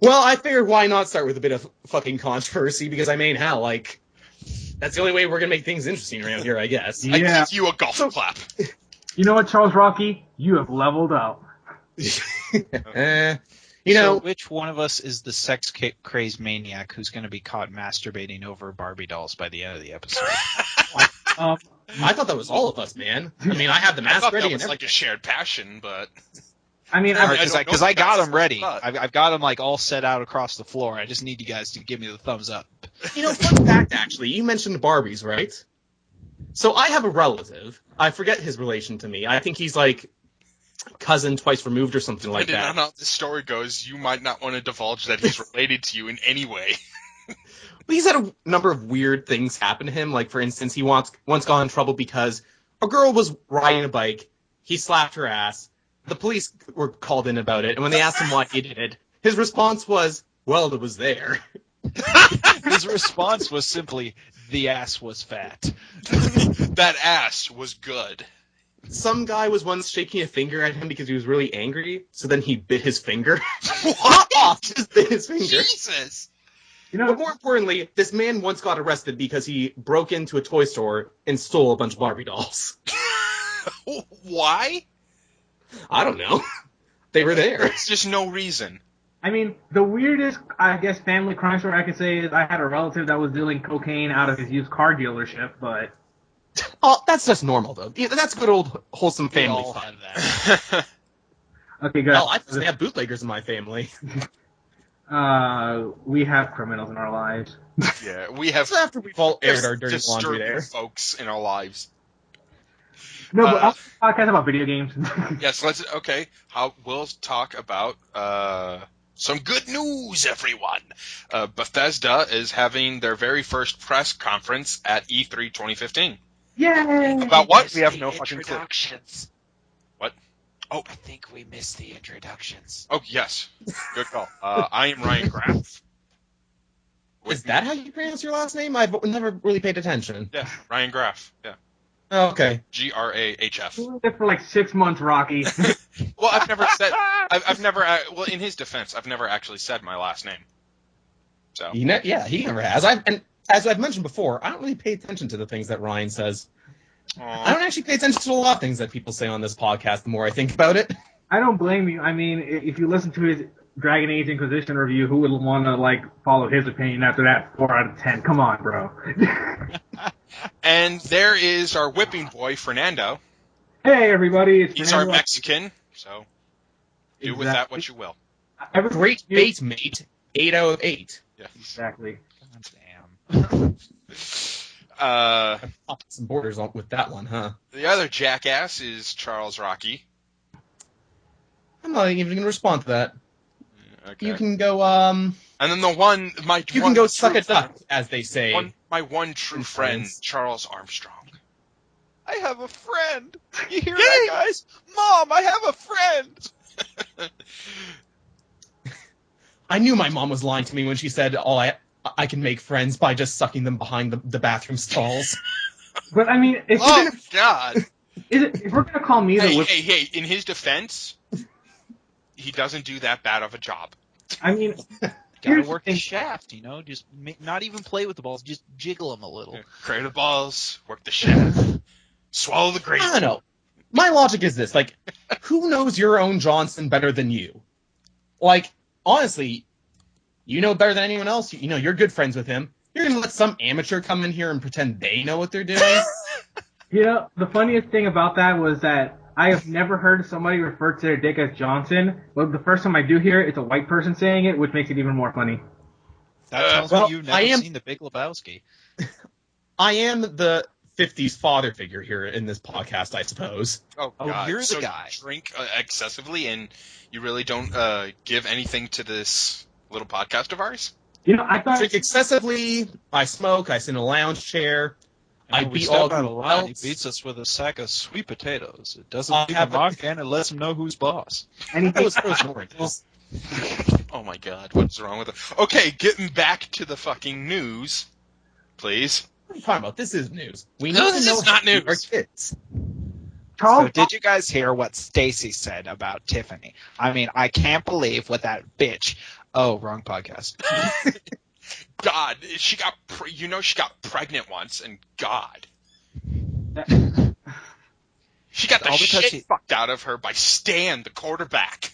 Well, I figured why not start with a bit of fucking controversy, because I mean, hell, like, that's the only way we're gonna make things interesting around here, I guess. Yeah. I give you a golf clap. You know what, Charles Rocky? You have leveled up. You know, so which one of us is the sex-crazed maniac who's going to be caught masturbating over Barbie dolls by the end of the episode? I thought that was all of us, man. I mean, I had the I mask thought ready that and was like a shared passion, but I mean, Because I got them ready. thought. I've got them like all set out across the floor. I just need you guys to give me the thumbs up. You know, fun fact, actually, you mentioned Barbies, right? So I have a relative. I forget his relation to me. I think he's like cousin twice removed or something like depending that. on how the story goes, you might not want to divulge that he's related to you in any way. He's had a number of weird things happen to him. Like, for instance, he once got in trouble because a girl was riding a bike. He slapped her ass. The police were called in about it, and when they asked him why he did it, his response was, well, it was there. His response was simply, the ass was fat. That ass was good. Some guy was once shaking a finger at him because he was really angry, so then he bit his finger. What? Just bit his finger. Jesus! you But know, more importantly, this man once got arrested because he broke into a toy store and stole a bunch of Barbie dolls. Why? I don't know. They were there. There's just no reason. I mean, the weirdest, I guess, family crime story I could say is I had a relative that was dealing cocaine out of his used car dealership, but Oh, that's just normal, though. Yeah, that's good old wholesome We family all fun. have that. okay, good. Hell, I just have bootleggers in my family. We have criminals in our lives. Yeah, we have So after we've all aired our dirty laundry disturbing there. folks in our lives. No, but I'll podcast about video games. Yes, we'll talk about some good news, everyone. Bethesda is having their very first press conference at E3 2015. Yay! About what? We have no fucking clue. introductions. What? Oh, I think we missed the introductions. oh yes, good call. I am Ryan Graff. Is that how you pronounce your last name? I've never really paid attention. Yeah, Ryan Graff. Yeah, Oh, okay. Grahf. We were there for like 6 months, Rocky. Well, I've never said. I've never. Well, in his defense, I've never actually said my last name. So He never has. And as I've mentioned before, I don't really pay attention to the things that Ryan says. I don't actually pay attention to a lot of things that people say on this podcast the more I think about it. I don't blame you. I mean, if you listen to his Dragon Age Inquisition review, who would want to like follow his opinion after that 4 out of 10? Come on, bro. And there is our whipping boy, Fernando. Hey, everybody. It's He's our Fernando. Mexican, so do with that what you will. Great bait, mate. 8 out of 8. Yeah. Exactly. God damn. Popped some borders on with that one, huh? The other jackass is Charles Rocky. I'm not even going to respond to that. Okay. You can go, And then you can go suck a duck, as they say. My one true friend, friends. Charles Armstrong. I have a friend. You hear that, guys? Mom, I have a friend. I knew my mom was lying to me when she said, I can make friends by just sucking them behind the bathroom stalls. But I mean, if, Oh God! if we're gonna call me the whip, Hey! In his defense, he doesn't do that bad of a job. I mean, Gotta here's work the the thing. shaft, not not even play with the balls, just jiggle them a little. Cradle the balls, work the shaft, swallow the grape. I don't know. My logic is this, like, who knows your own Johnson better than you? Like, honestly, you know better than anyone else. You're good friends with him. You're going to let some amateur come in here and pretend they know what they're doing? You know, the funniest thing about that was that I have never heard somebody refer to their dick as Johnson, but the first time I do hear it, it's a white person saying it, which makes it even more funny. That tells well, me you've never seen The Big Lebowski. I am the 50s father figure here in this podcast, I suppose. Oh, Oh, God. you're the So guy. you drink excessively, and you really don't give anything to this little podcast of ours? You know, I I thought drink excessively, I smoke, I sit in a lounge chair, I we beat step all out who of line. He else. beats us with a sack of sweet potatoes. It doesn't I leave have a mark, and it lets him know who's boss. and he That was takes frozen oranges. Oh, my God. What's wrong with it? Okay, getting back to the fucking news, please. What are you talking about? This is news. We No, need this to know is not how to be our news. kids. Charles. So did you guys hear what Stacy said about Tiffany? I mean, I can't believe what that bitch. Oh, wrong podcast. God, she got she got pregnant once, and God. She got the All because shit she- fucked out of her by Stan, the quarterback.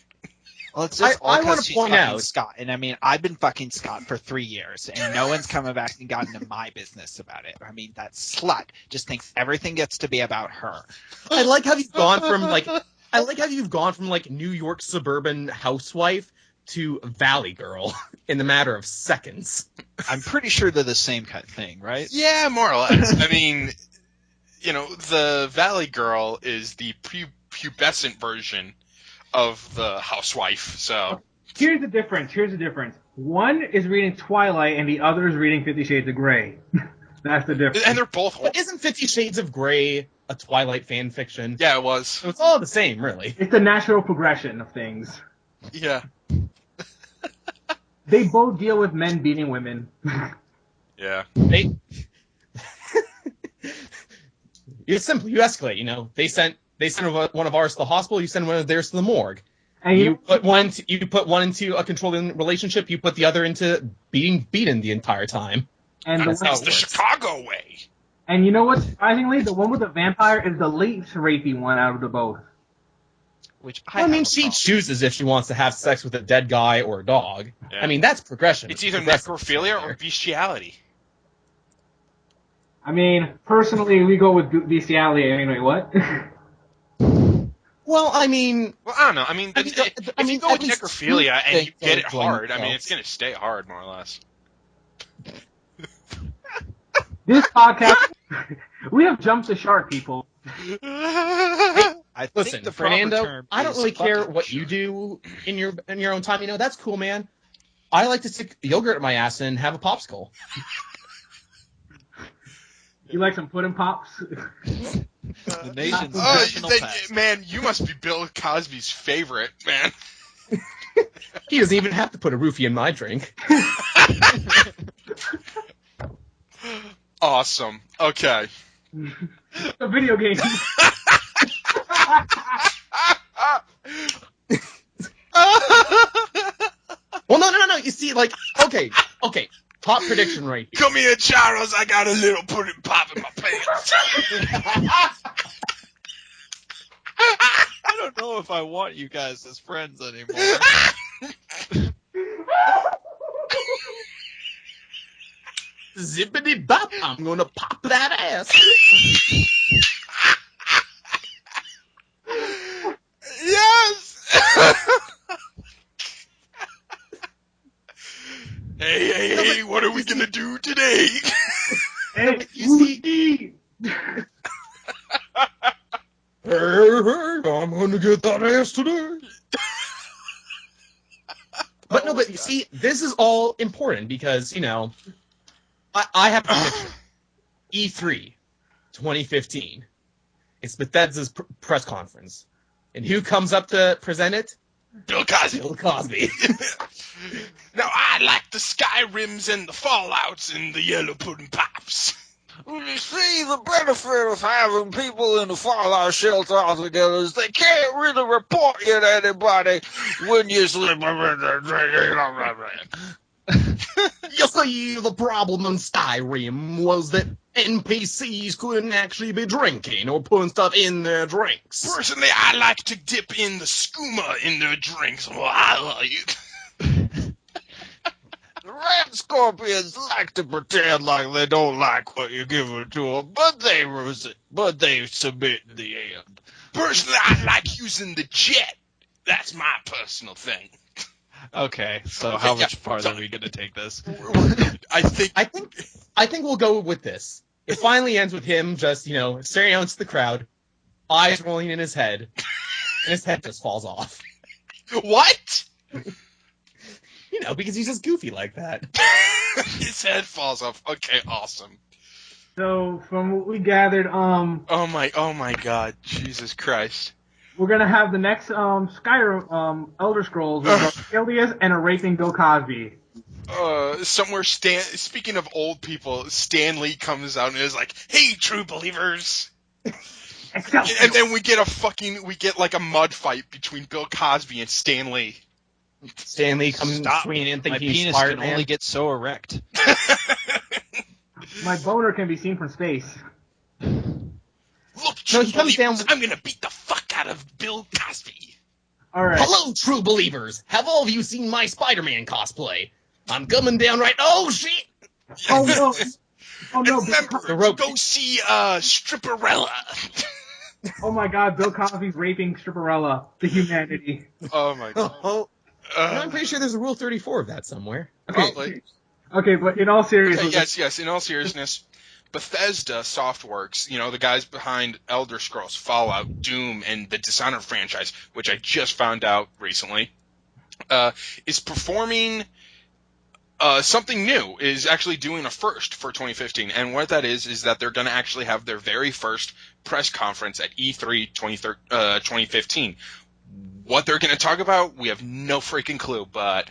Well, it's just all I wanna because she's point fucking out- Scott. And I mean, I've been fucking Scott for 3 years, and no one's coming back and gotten into my business about it. I mean, that slut just thinks everything gets to be about her. I like how you've gone from like New York suburban housewife to Valley girl in the matter of seconds. I'm pretty sure they're the same kind of thing, right? Yeah, more or less. I mean, the Valley Girl is the pubescent version of the housewife, so... Here's the difference. One is reading Twilight, and the other is reading 50 Shades of Grey. That's the difference. And they're both... But isn't 50 Shades of Grey a Twilight fan fiction? Yeah, it was. So it's all the same, really. It's the natural progression of things. Yeah. They both deal with men beating women. Yeah. It's simple. You escalate. They sent one of ours to the hospital. You send one of theirs to the morgue. And You put one into a controlling relationship. You put the other into being beaten the entire time. and That's how It's it the works. Chicago way. And you know what? Surprisingly, the one with the vampire is the least rapey one out of the both. Which I mean, she chooses if she wants to have sex with a dead guy or a dog. Yeah. I mean, that's progression. It's either Progressive necrophilia right or there. bestiality. I mean, personally, we go with bestiality anyway. What? Well, I mean, Well, I don't know. I mean, I mean, if I mean, you go with at least necrophilia you and you think get it they're doing hard, I mean, well. it's going to stay hard, more or less. This podcast, we have jumped the shark, people. I listen, think the proper Fernando, term I don't is really care fucking what you shark. do in your own time. That's cool, man. I like to stick yogurt in my ass and have a popsicle. You like some pudding pops? The nation's Oh, national past. man, you must be Bill Cosby's favorite, man. He doesn't even have to put a roofie in my drink. Awesome. Okay. A video game. Well, no. You see, like, okay. Top prediction right here. Come here, Charles. I got a little pudding pop in my pants. I don't know if I want you guys as friends anymore. Zippity bop! I'm gonna pop that ass. Yes. Hey, what are we gonna do today? Hey, You see- Woody! Hey, I'm gonna get that ass today. But no, but you see, this is all important because, I have a prediction. E3 2015. It's Bethesda's press conference. And who comes up to present it? Bill Cosby. Bill Cosby. Now I like the Skyrims and the Fallouts and the Yellow Pudding Pops. You see, the benefit of having people in the fallout shelter all together is they can't really report you to anybody when you sleep. You see, the problem in Skyrim was that NPCs couldn't actually be drinking or putting stuff in their drinks. Personally, I like to dip in the skooma in their drinks. Well, I like it. The red scorpions like to pretend like they don't like what you're giving to them, but they submit in the end. Personally, I like using the jet. That's my personal thing. Okay, so Okay, how yeah, much farther so- are we going to take this? I think I think we'll go with this. It finally ends with him just, staring out into the crowd, eyes rolling in his head, and his head just falls off. what? Because he's just goofy like that. His head falls off. Okay, awesome. So from what we gathered, Oh my God, Jesus Christ. we're gonna have the next Skyrim Elder Scrolls with alias and a raping Bill Cosby. Somewhere speaking of old people, Stan Lee comes out and is like, "Hey, true believers." And then we get like a mud fight between Bill Cosby and Stan Lee. Stanley comes Stop. swinging in My thinking he's penis Spider-Man. can only get so erect. My boner can be seen from space. Look, No, true he comes believers, down- I'm gonna beat the fuck out of Bill Cosby. All right. Hello, true believers! Have all of you seen my Spider-Man cosplay? I'm coming down right... Oh, shit! Oh no! Oh no! And remember, The rope- go see Stripperella. Oh my God! Bill Cosby's raping Stripperella, the humanity. Oh my God. Oh, I'm pretty sure there's a Rule 34 of that somewhere. Probably. Okay, but in all seriousness, Yes. In all seriousness, Bethesda Softworks, the guys behind Elder Scrolls, Fallout, Doom, and the Dishonored franchise, which I just found out recently, is performing something new. Is actually doing a first for 2015, and what that is that they're going to actually have their very first press conference at E3 2015. What they're going to talk about, we have no freaking clue, but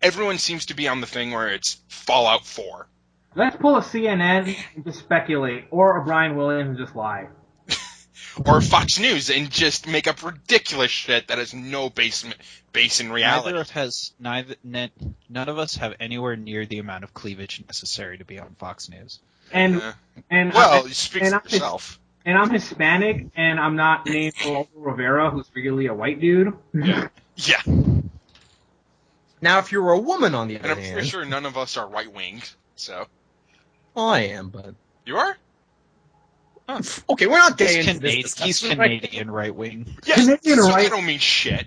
everyone seems to be on the thing where it's Fallout 4. let's pull a CNN and just speculate, or a Brian Williams and just lie. Or Fox News and just make up ridiculous shit that has no base in reality. None of us have anywhere near the amount of cleavage necessary to be on Fox News. And and Well, you speak and for I'm yourself. and I'm Hispanic, and I'm not named Rolando Rivera, who's really a white dude. Yeah. Now, if you were a woman, on the And other I'm hand... pretty sure none of us are right-winged, so. Well, I am, but... You are? Okay, we're not gay into this He's discussion, right? Canadian right wing. Yeah, Canadian so right- I don't mean shit.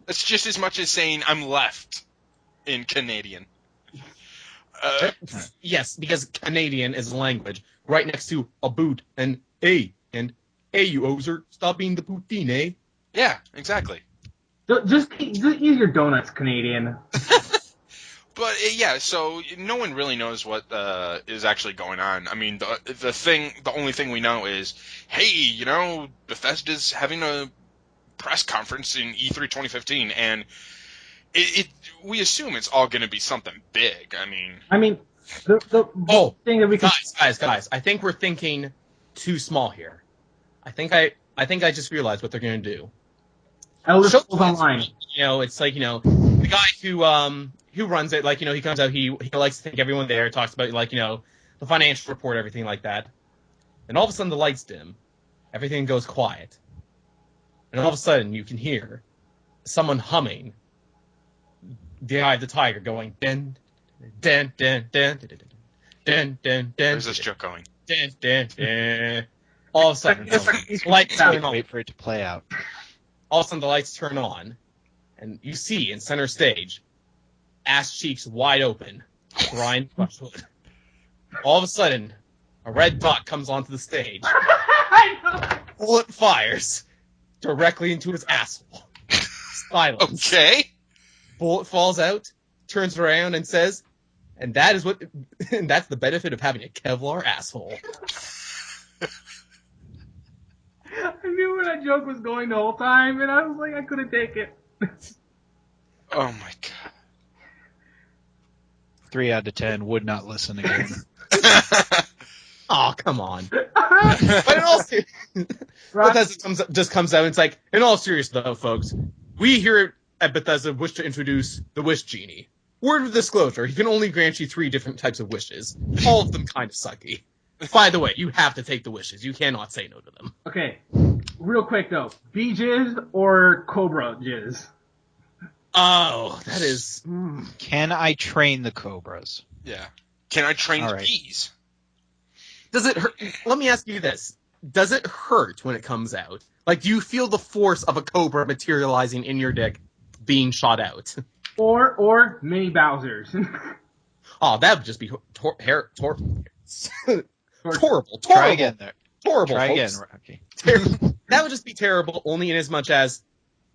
That's just as much as saying I'm left in Canadian. Yes, because Canadian is a language right next to a boot and a you oser, stop being the poutine, eh? Yeah, exactly. Just eat your donuts, Canadian. But yeah, so no one really knows what is actually going on. I mean, the only thing we know is, hey, Bethesda's having a press conference in E3 2015, and we assume it's all going to be something big. I mean, The thing that we can Guys, I think we're thinking too small here. I think I just realized what they're going to do. Elder Show Scrolls Online. It's like, the guy who runs it, like, he comes out, he likes to thank everyone there, talks about, like, the financial report, everything like that. And all of a sudden the lights dim. Everything goes quiet. And all of a sudden you can hear someone humming The Eye of the Tiger going den den den den den den den den. where's this joke going? Den den den. All of a sudden, the lights turn on. Wait for it to play out. All of a sudden, the lights turn on, and you see in center stage, ass cheeks wide open, Brian Brushwood. All of a sudden, a red dot comes onto the stage. Bullet fires directly into his asshole. Silence. Okay. Bullet falls out, turns around, and says, and that's the benefit of having a Kevlar asshole. I knew where that joke was going the whole time, and I was like, I couldn't take it. Oh my God. 3 out of 10 would not listen again. Oh, come on. But in all Bethesda just comes out and it's like, in all seriousness though, folks, we here at Bethesda wish to introduce the Wish Genie. Word of disclosure, he can only grant you 3 different types of wishes. All of them kind of sucky. By the way, you have to take the wishes. You cannot say no to them. Okay, real quick though, bee jizz or cobra jizz? Oh, that is. Can I train the cobras? Yeah. Can I train All the right. bees? Does it hurt? Let me ask you this. Does it hurt when it comes out? Like, do you feel the force of a cobra materializing in your dick being shot out? Or mini Bowsers. Oh, that would just be horrible. Try again there. Horrible, Try again, folks. Rocky. That would just be terrible, only in as much as,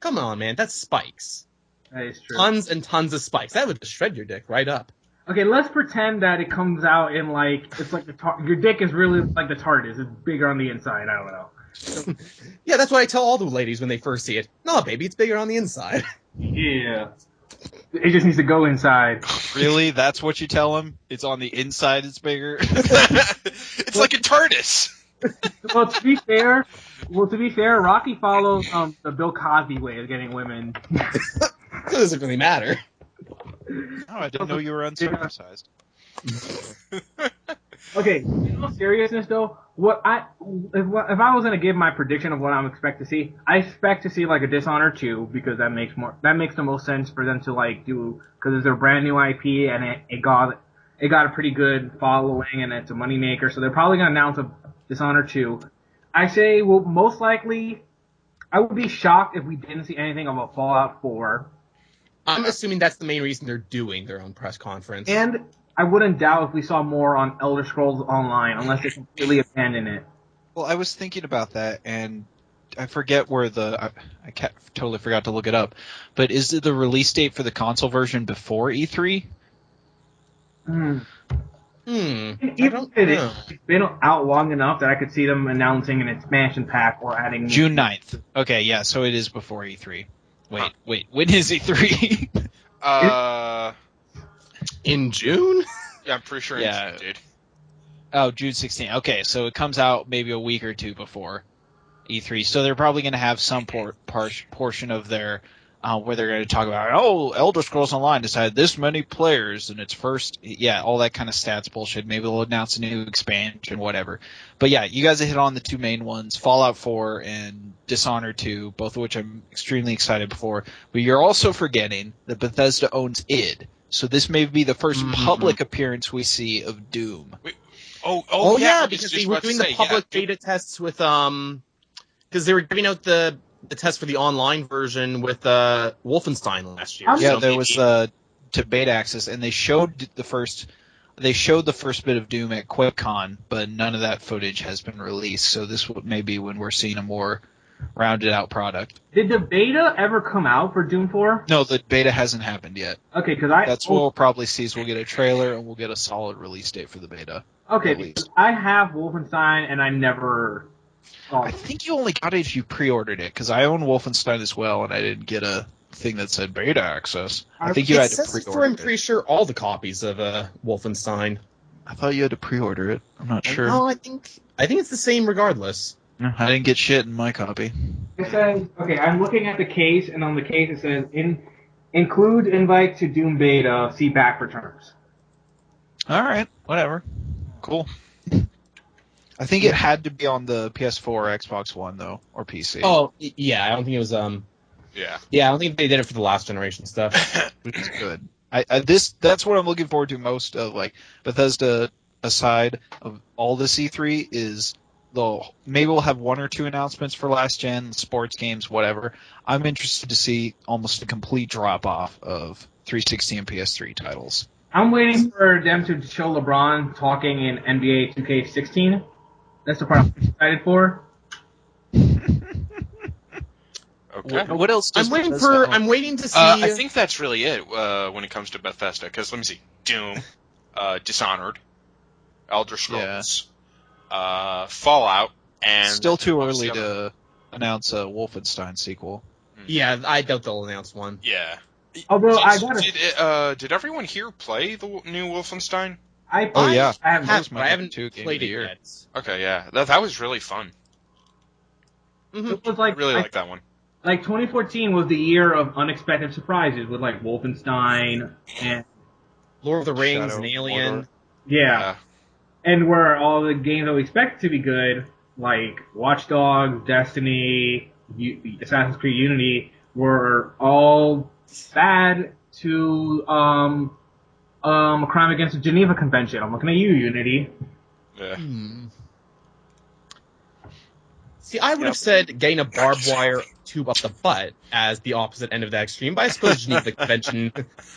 come on, man, that's spikes. That is true. Tons and tons of spikes. That would just shred your dick right up. Okay, let's pretend that it comes out in like it's like your dick is really like the TARDIS. It's bigger on the inside. I don't know. Yeah, that's what I tell all the ladies when they first see it. No, baby, it's bigger on the inside. Yeah. It just needs to go inside. Really? That's what you tell him? It's on the inside. It's bigger. It's like a TARDIS. Well, to be fair, Rocky follows the Bill Cosby way of getting women. It doesn't really matter. Oh, I didn't know you were uncircumcised. Okay, in all seriousness though, if I was gonna give my prediction of what I'm expect to see, I expect to see like a Dishonored 2 because that makes the most sense for them to like do because it's their brand new IP and it got a pretty good following and it's a moneymaker, so they're probably gonna announce a Dishonored 2. I say, well, most likely, I would be shocked if we didn't see anything of a Fallout 4. I'm assuming that's the main reason they're doing their own press conference. And I wouldn't doubt if we saw more on Elder Scrolls Online, unless they completely abandon it. Well, I was thinking about that, and I forget where I totally forgot to look it up. But is the release date for the console version before E3? I Even don't if know. it's been out long enough that I could see them announcing an expansion pack or adding... June 9th. Okay, yeah, so it is before E3. Wait, when is E3? In June? Yeah, I'm pretty sure Yeah. it's dude. Oh, June 16th. Okay, so it comes out maybe a week or two before E3. So they're probably going to have some portion of their where they're going to talk about, Elder Scrolls Online decided this many players in its first, all that kind of stats bullshit. Maybe they'll announce a new expansion, whatever. But yeah, you guys have hit on the two main ones, Fallout 4 and Dishonored 2, both of which I'm extremely excited for. But you're also forgetting that Bethesda owns id. So this may be the first public appearance we see of Doom. Oh yeah, I was because just they were about to doing say, the public yeah. beta tests with because they were giving out the test for the online version with Wolfenstein last year. Yeah, so there maybe- was to beta access, and they showed the first bit of Doom at QuakeCon, but none of that footage has been released. So this may be when we're seeing a more rounded out product. Did the beta ever come out for Doom 4? No, the beta hasn't happened yet. Okay, because That's what we'll probably see is we'll get a trailer and we'll get a solid release date for the beta. Okay, at least. because I have Wolfenstein and I never saw I it. think you only got it if you pre-ordered it, because I own Wolfenstein as well, and I didn't get a thing that said beta access. I think you it had to says it for, pre-order I'm pretty it. sure, all the copies of Wolfenstein. I thought you had to pre-order it. I'm not sure. No, I think it's the same regardless. I didn't get shit in my copy. It says, okay, I'm looking at the case, and on the case it says, include invite to Doom beta, see back for terms. All right, whatever. Cool. I think it had to be on the PS4 or Xbox One, though, or PC. Oh, yeah, I don't think it was, Yeah. yeah, I don't think they did it for the last generation stuff. Which is good. That's what I'm looking forward to most of, like, Bethesda aside of all the C3 is maybe we'll have one or two announcements for last gen, sports games, whatever. I'm interested to see almost a complete drop off of 360 and PS3 titles. I'm waiting for them to show LeBron talking in NBA 2K16. That's the part I'm excited for. Okay. What else? Does Bethesda own? I'm waiting to see. I think that's really it when it comes to Bethesda. Because let me see: Doom, Dishonored, Elder Scrolls, Fallout, and Still too early to announce a Wolfenstein sequel. Yeah, I doubt they'll announce one. Yeah. Although I gotta, Did everyone here play the new Wolfenstein? Oh yeah, I haven't. That was my I haven't two game played of the it year. yet. Okay, yeah, that was really fun. It was I really like that one. Like 2014 was the year of unexpected surprises with like Wolfenstein and Lord of the Rings Shadow and of Alien. Mordor. yeah, and where all the games that we expect to be good, like Watch Dogs, Destiny, Assassin's Creed Unity, were all bad to a crime against the Geneva Convention. I'm looking at you, Unity. Yeah. See, I would have said getting a barbed wire tube up the butt as the opposite end of that extreme, but I suppose Geneva Convention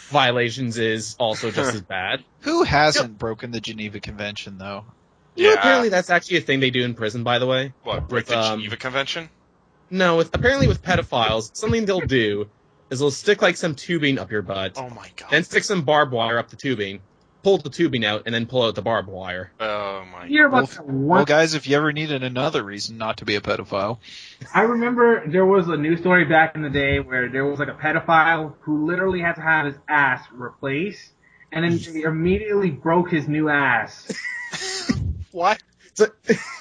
violations is also just as bad. Who hasn't broken the Geneva Convention, though? You know, apparently that's actually a thing they do in prison, by the way. What, break the Geneva Convention? No, apparently with pedophiles, something they'll do is they'll stick like some tubing up your butt, Oh my god. then stick some barbed wire up the tubing, pull the tubing out, and then pull out the barbed wire. Oh my god. Hear about that Well, one? guys, if you ever needed another reason not to be a pedophile, I remember there was a news story back in the day where there was like a pedophile who literally had to have his ass replaced, and then they immediately broke his new ass. What?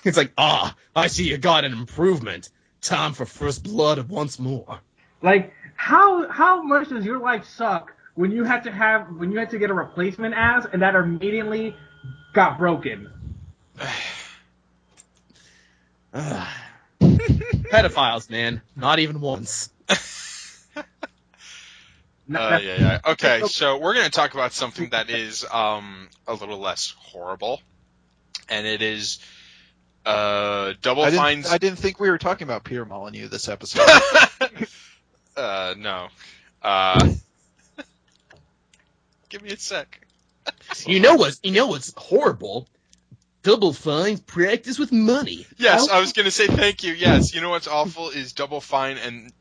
It's like, I see you got an improvement. Time for first blood once more. Like, how much does your life suck when you had to get a replacement ass and that immediately got broken? Pedophiles, man. Not even once. Yeah. Okay, so we're going to talk about something that is a little less horrible, and it is Double Fine's... I didn't think we were talking about Peter Molyneux this episode. No. Give me a sec. You know what's horrible? Double Fine's practice with money. Yes, I was going to say thank you. Yes, you know what's awful is Double Fine and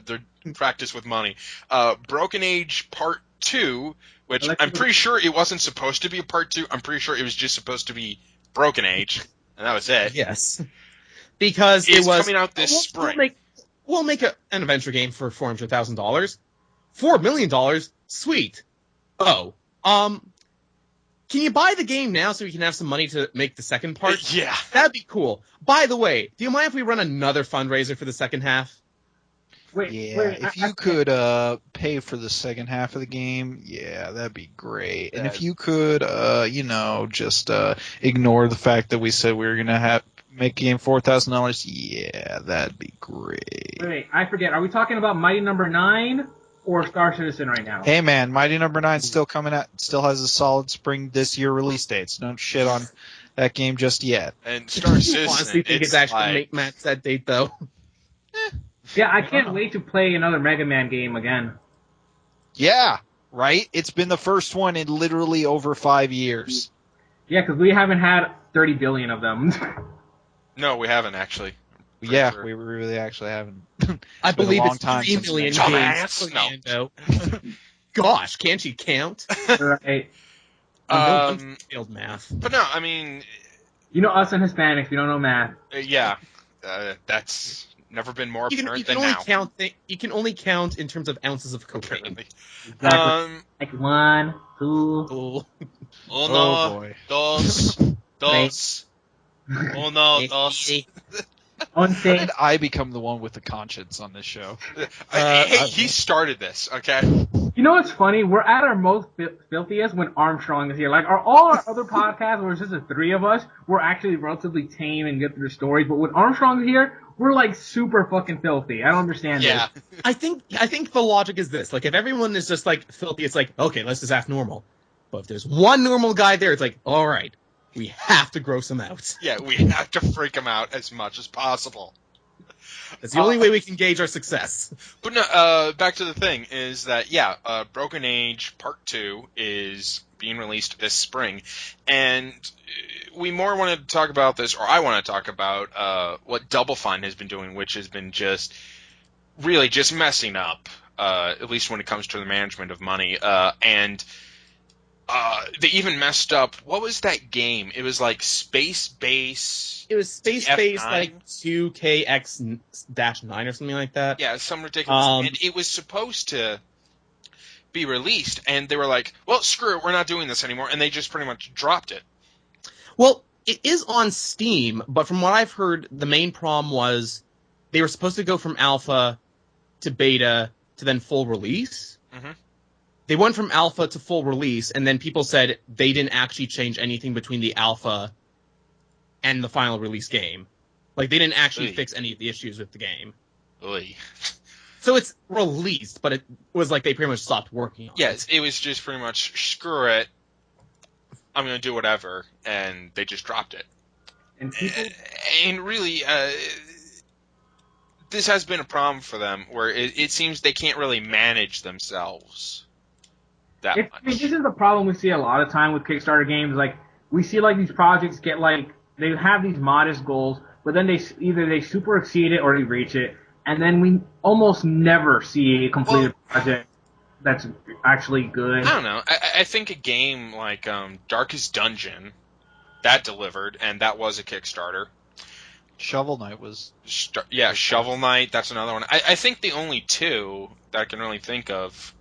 their practice with money. Broken Age Part 2, which I'm pretty sure it wasn't supposed to be a Part 2. I'm pretty sure it was just supposed to be Broken Age, and that was it. Yes. Because It's it was coming out this spring. We'll make an adventure game for $400,000. $4 million? Sweet. Oh. Can you buy the game now so we can have some money to make the second part? Yeah. That'd be cool. By the way, do you mind if we run another fundraiser for the second half? Wait, If you could pay for the second half of the game, yeah, that'd be great. And if you could, just ignore the fact that we said we were gonna make a game $4,000, yeah, that'd be great. Wait, I forget. Are we talking about Mighty Number 9 or Star Citizen right now? Hey man, Mighty Number 9 still coming out, still has a solid spring this year release date. So don't shit on that game just yet. And Star Citizen, honestly think it's actually make Matt's that date though. Yeah, I can't wait to play another Mega Man game again. Yeah, right? It's been the first one in literally over 5 years. Yeah, because we haven't had 30 billion of them. No, we haven't actually. Yeah, sure. we really actually haven't. I believe long it's time 3 since million Dumbass. games. No. Gosh, can't you count? Right. Failed math. But no, I mean, You know us and Hispanics, we don't know math. yeah, that's never been more You apparent can than only now. count. You can only count in terms of ounces of cocaine. Apparently. Exactly. Like 1, 2. Oh. Oh boy. dos, uno, dos. How 11. did I become the one with the conscience on this show? Hey, he started this, okay? You know what's funny? We're at our most filthiest when Armstrong is here. Like, all our other podcasts where it's just the three of us, we're actually relatively tame and get through the stories. But when Armstrong's here, we're like super fucking filthy. I don't understand Yeah. this. I think the logic is this: like, if everyone is just like filthy, it's like, okay, let's just act normal. But if there's one normal guy there, it's like, all right, we have to gross him out. Yeah, we have to freak him out as much as possible. That's the only way we can gauge our success. But no, back to the thing is that, Broken Age Part 2 is being released this spring, and we more wanted to talk about this, or I want to talk about what Double Fine has been doing, which has been just really just messing up, at least when it comes to the management of money, and they even messed up, what was that game? It was like Space Base. It was Space Base F9? like 2KX-9 or something like that. Yeah, some ridiculous. And it was supposed to be released, and they were like, well, screw it, we're not doing this anymore, and they just pretty much dropped it. Well, it is on Steam, but from what I've heard, the main problem was they were supposed to go from alpha to beta to then full release. Mm-hmm. They went from alpha to full release, and then people said they didn't actually change anything between the alpha and the final release game. Like, they didn't actually Oy. fix any of the issues with the game. Oy. So it's released, but it was like they pretty much stopped working on Yes, it was just pretty much, screw it, I'm going to do whatever, and they just dropped it. And people, And really, this has been a problem for them, where it seems they can't really manage themselves that much. I mean, this is the problem we see a lot of time with Kickstarter games. Like, we see like these projects get like, they have these modest goals, but then either they super exceed it or they reach it, and then we almost never see a completed project that's actually good. I don't know. I think a game like Darkest Dungeon, that delivered, and that was a Kickstarter. Shovel Knight was. Shovel Knight, that's another one. I think the only two that I can really think of,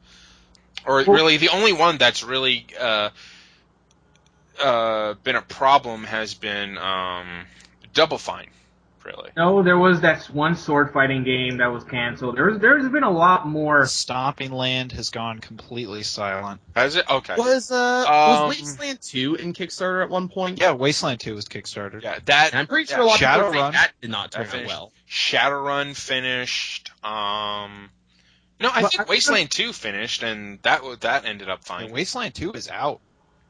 or really the only one that's really been a problem has been Double Fine, really. No, there was that one sword fighting game that was canceled. There's been a lot more. Stomping Land has gone completely silent. Has it? Okay. Was Wasteland 2 in Kickstarter at one point? Yeah, Wasteland 2 was Kickstarter. Yeah, that. And I'm pretty sure a lot of people Shadowrun. think that did not turn out finished. well. Shadowrun finished. No, I think Wasteland 2 finished, and that ended up fine. And Wasteland 2 is out.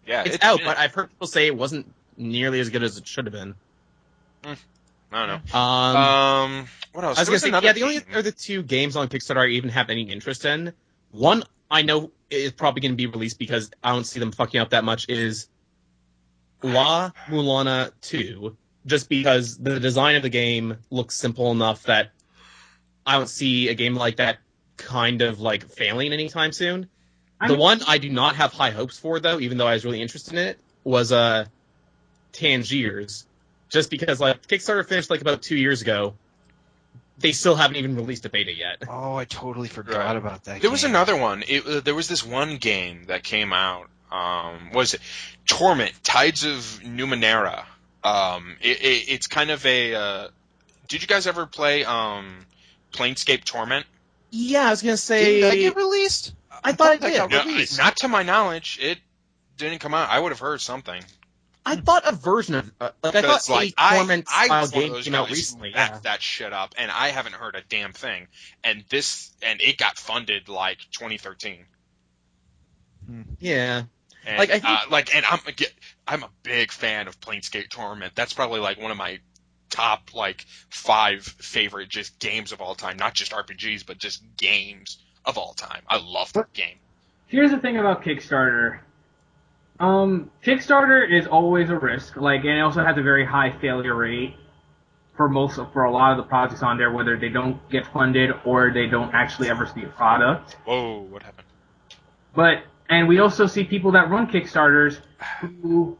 Yeah, It's out, but I've heard people say it wasn't nearly as good as it should have been. I don't know. What else? I was going to say, another yeah, the only game. other two games on Kickstarter I even have any interest in, one I know is probably going to be released because I don't see them fucking up that much, is La Mulana 2, just because the design of the game looks simple enough that I don't see a game like that kind of like failing anytime soon. The one I do not have high hopes for, though, even though I was really interested in it, was Tangiers. Just because, like, Kickstarter finished, like, about 2 years ago. They still haven't even released a beta yet. Oh, I totally forgot about that. There was another one. There was this one game that came out. Was it Torment? Tides of Numenera. It's kind of a. Did you guys ever play Planescape Torment? Yeah, I was gonna say. Did that get released? I thought it that did. got No, released. not to my knowledge. It didn't come out. I would have heard something. I thought a version of I thought a Torment style game came out recently. Back Yeah. that shit up, and I haven't heard a damn thing. And it got funded like 2013. Yeah. And, Like, I think- and I'm a big fan of Planescape Torment. That's probably like one of my top like 5 favorite just games of all time. Not just RPGs, but just games of all time. I love that game. Here's the thing about Kickstarter. Kickstarter is always a risk, and it also has a very high failure rate for a lot of the projects on there, whether they don't get funded or they don't actually ever see a product. Whoa, what happened? And we also see people that run Kickstarters who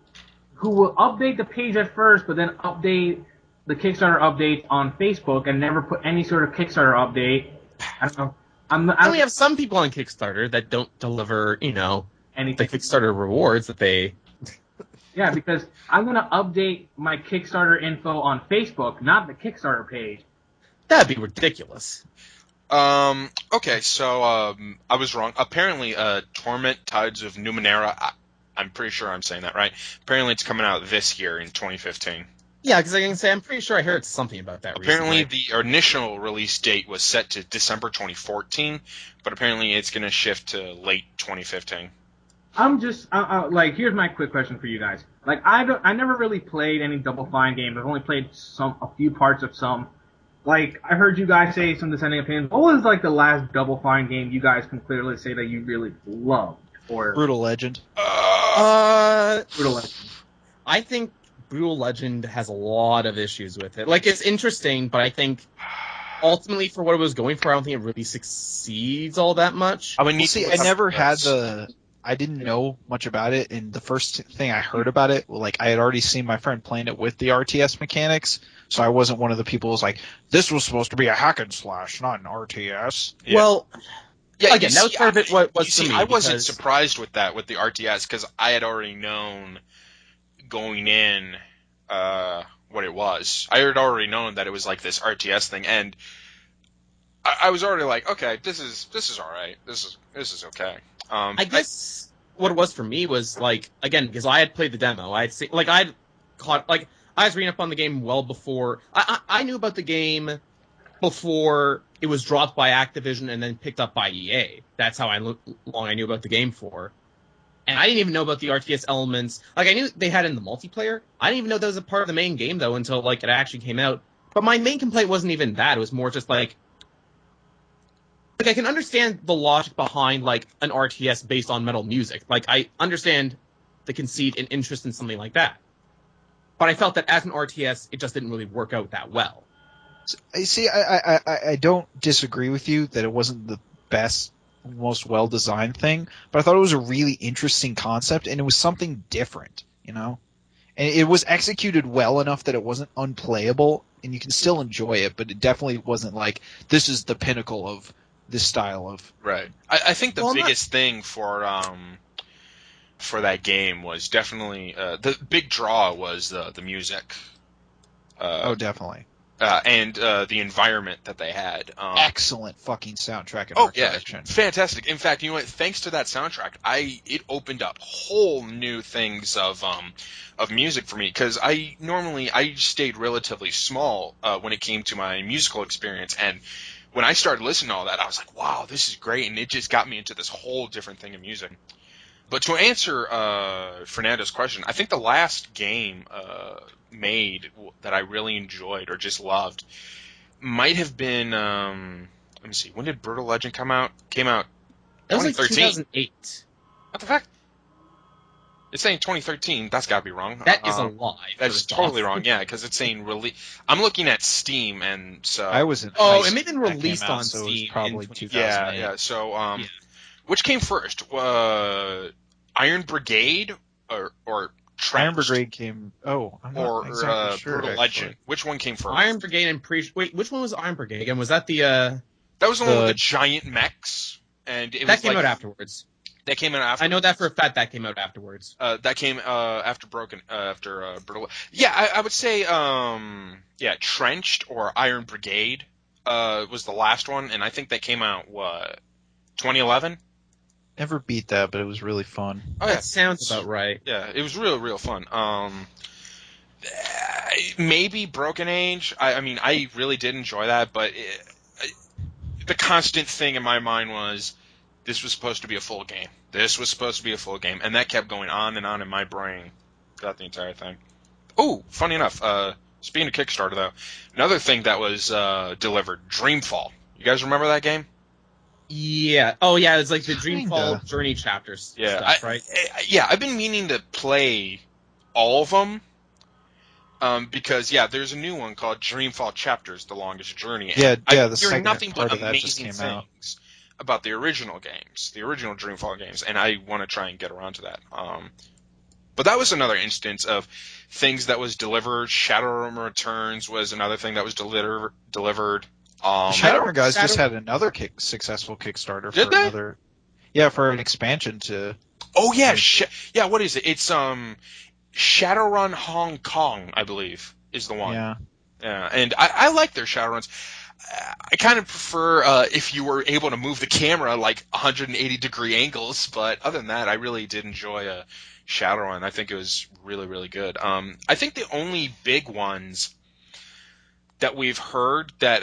will update the page at first, but then update the Kickstarter updates on Facebook and never put any sort of Kickstarter update. I don't know. I only have some people on Kickstarter that don't deliver, the anything. Kickstarter rewards that they. Yeah, because I'm going to update my Kickstarter info on Facebook, not the Kickstarter page. That'd be ridiculous. Okay, so I was wrong. Apparently, Torment Tides of Numenera. I'm pretty sure I'm saying that right. Apparently, it's coming out this year in 2015. Yeah, because I can say I'm pretty sure I heard something about that. Apparently, recently. the initial release date was set to December 2014, but apparently it's going to shift to late 2015. I'm just here's my quick question for you guys. I never really played any Double Fine games. I've only played a few parts of some. I heard you guys say some dissenting opinions. What was the last Double Fine game you guys can clearly say that you really loved? Or Brutal Legend. Brutal Legend. I think Brutal Legend has a lot of issues with it. It's interesting, but I think ultimately for what it was going for, I don't think it really succeeds all that much. I would need See, to I look never up had this. I didn't know much about it, and the first thing I heard about it, I had already seen my friend playing it with the RTS mechanics, so I wasn't one of the people who was like, this was supposed to be a hack and slash, not an RTS. Yeah. Well, Yeah, again, that was part of it. What was you for see, me, I wasn't because- surprised with that with the RTS because I had already known going in what it was. I had already known that it was this RTS thing, and I was already like, okay, this is all right. This is okay. I guess what it was for me was again, because I had played the demo. I was reading up on the game well before I knew about the game before it was dropped by Activision and then picked up by EA. That's how long I knew about the game for. And I didn't even know about the RTS elements. Like, I knew they had it in the multiplayer. I didn't even know that was a part of the main game, though, until, like, it actually came out. But my main complaint wasn't even that. It was more just, like, I can understand the logic behind, like, an RTS based on metal music. Like, I understand the conceit and interest in something like that. But I felt that as an RTS, it just didn't really work out that well. See, I don't disagree with you that it wasn't the best, most well-designed thing, but I thought it was a really interesting concept, and it was something different, you know? And it was executed well enough that it wasn't unplayable, and you can still enjoy it, but it definitely wasn't like, this is the pinnacle of this style of... Right. I think the biggest thing for that game was definitely... the big draw was the music. Oh, definitely. And the environment that they had. Excellent fucking soundtrack and art direction. Fantastic. In fact, you know what? Thanks to that soundtrack, it opened up whole new things of music for me, because I stayed relatively small when it came to my musical experience, and when I started listening to all that, I was like, wow, this is great, and it just got me into this whole different thing of music. But to answer Fernando's question, I think the last game made that I really enjoyed or just loved might have been, let me see, when did Brutal Legend come out? Came out That was like 2013. 2008. What the fuck? It's saying 2013. That's got to be wrong. That is a lie. That's totally wrong, yeah, because it's saying release. I'm looking at Steam, and so... I was in Oh, high it may have been school released that came out, on so it was Steam probably in 2008. Yeah. So, which came first? Iron Brigade or Trenched? Iron Brigade came... Oh, I'm not Or exactly sure, Brutal actually. Legend. Which one came first? Iron Brigade and Wait, which one was Iron Brigade again? Was that the That was the one with the giant mechs, and it that was came like, out afterwards? That came out after. I know that for a fact. That came out afterwards. That came after Brutal. Yeah, I would say Trenched or Iron Brigade was the last one, and I think that came out 2011. Never beat that, but it was really fun. Oh yeah, That sounds about right. yeah, it was real fun. Maybe Broken Age. I mean, I really did enjoy that, but the constant thing in my mind was this was supposed to be a full game. This was supposed to be a full game, and that kept going on and on in my brain throughout the entire thing. Oh, funny enough, speaking of Kickstarter, though, another thing that was delivered, Dreamfall. You guys remember that game? Yeah. Oh yeah, it's like the Dreamfall Kinda. Journey chapters Yeah, stuff, right? I've been meaning to play all of them. Because there's a new one called Dreamfall Chapters: The Longest Journey. And the I hear second nothing part but of that just amazing came out. things about the original games, the original Dreamfall games, and I want to try and get around to that. But that was another instance of things that was delivered. Shadowrun Returns was another thing that was delivered. Shadowrun guys just had another successful Kickstarter Did for they? another. Yeah, for an expansion to. Oh yeah, what is it? It's Shadowrun Hong Kong, I believe, is the one. Yeah. Yeah, and I like their Shadowruns. I kind of prefer if you were able to move the camera like 180-degree angles, but other than that, I really did enjoy Shadowrun. I think it was really good. I think the only big ones that we've heard that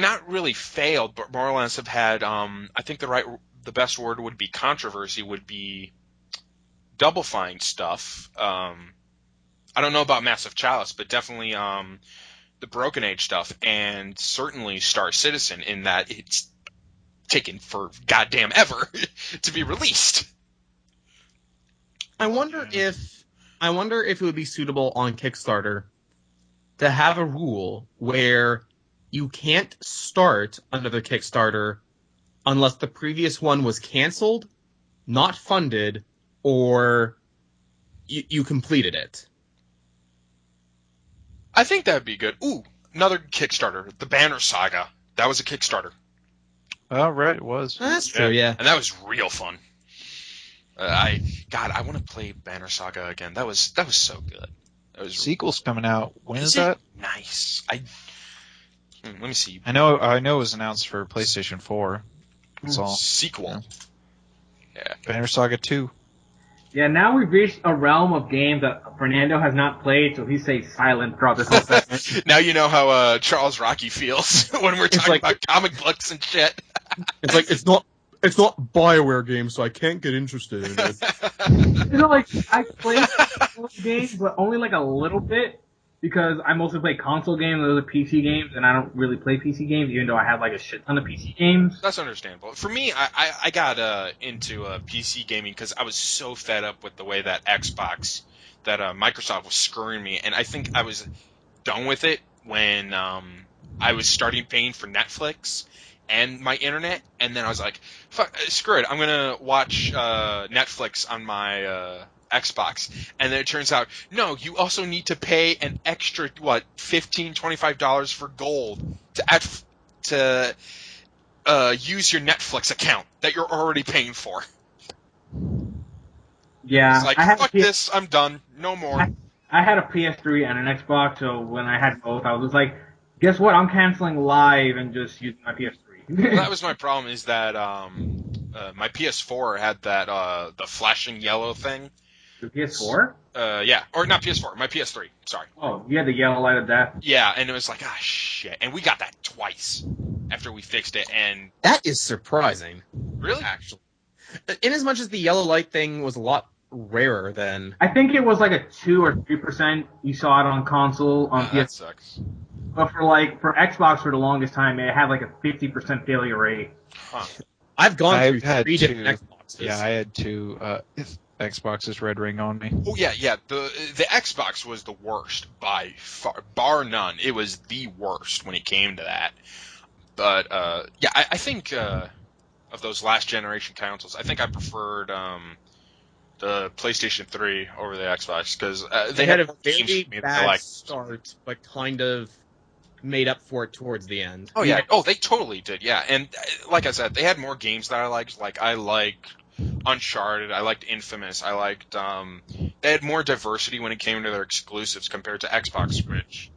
not really failed, but more or less have had, I think the best word would be controversy, would be Double Fine stuff. I don't know about Massive Chalice, but definitely the Broken Age stuff, and certainly Star Citizen, in that it's taken for goddamn ever to be released. I wonder if it would be suitable on Kickstarter to have a rule where you can't start another Kickstarter unless the previous one was canceled, not funded, or you completed it. I think that would be good. Ooh, another Kickstarter, the Banner Saga. That was a Kickstarter. Oh, right, it was. That's true, yeah. And that was real fun. I want to play Banner Saga again. That was so good. That was Sequel's coming out. When is it? that? Nice. Let me see. I know it was announced for PlayStation 4. That's all. Sequel. Yeah. Banner Saga 2. Yeah, now we've reached a realm of games that Fernando has not played, so he stays silent throughout this whole segment. Now you know how Charles Rocky feels when we're talking like- about comic books and shit. It's like it's not BioWare games, so I can't get interested in it. Like, I play games, but only like a little bit, because I mostly play console games, those are PC games, and I don't really play PC games, even though I have like a shit ton of PC games. That's understandable. For me, I got into PC gaming because I was so fed up with the way that Microsoft was screwing me, and I think I was done with it when I was starting paying for Netflix and my internet, and then I was like, fuck, screw it, I'm gonna watch Netflix on my Xbox, and then it turns out, no, you also need to pay an extra, $15, $25 for gold to use your Netflix account that you're already paying for. Yeah, It's like, I had fuck this, I'm done, no more. I had a PS3 and an Xbox, so when I had both, I was just like, guess what? I'm canceling Live and just using my PS3. Well, that was my problem, is that my PS4 had that the flashing yellow thing. The PS4? Yeah, or not PS4, my PS3. Sorry. Oh, you had the yellow light of death. Yeah, and it was like, shit, and we got that twice after we fixed it, and That is surprising, really, actually. In as much as the yellow light thing was a lot rarer than. I think it was like a 2 or 3%. You saw it on console, on that PS. sucks. But for Xbox for the longest time, it had like a 50% failure rate. Huh. I've gone I've through had 3 different two. Xboxes. Yeah, I had two Xbox's Red Ring on me. Oh yeah. The Xbox was the worst by far, bar none. It was the worst when it came to that. But yeah, I think of those last generation consoles, I think I preferred the PlayStation 3 over the Xbox because They had a more games very for me that I bad liked. start, but kind of made up for it towards the end. Oh yeah, they totally did. Yeah, and like I said, they had more games that I liked. Like I liked Uncharted, I liked Infamous, I liked. They had more diversity when it came to their exclusives compared to Xbox, which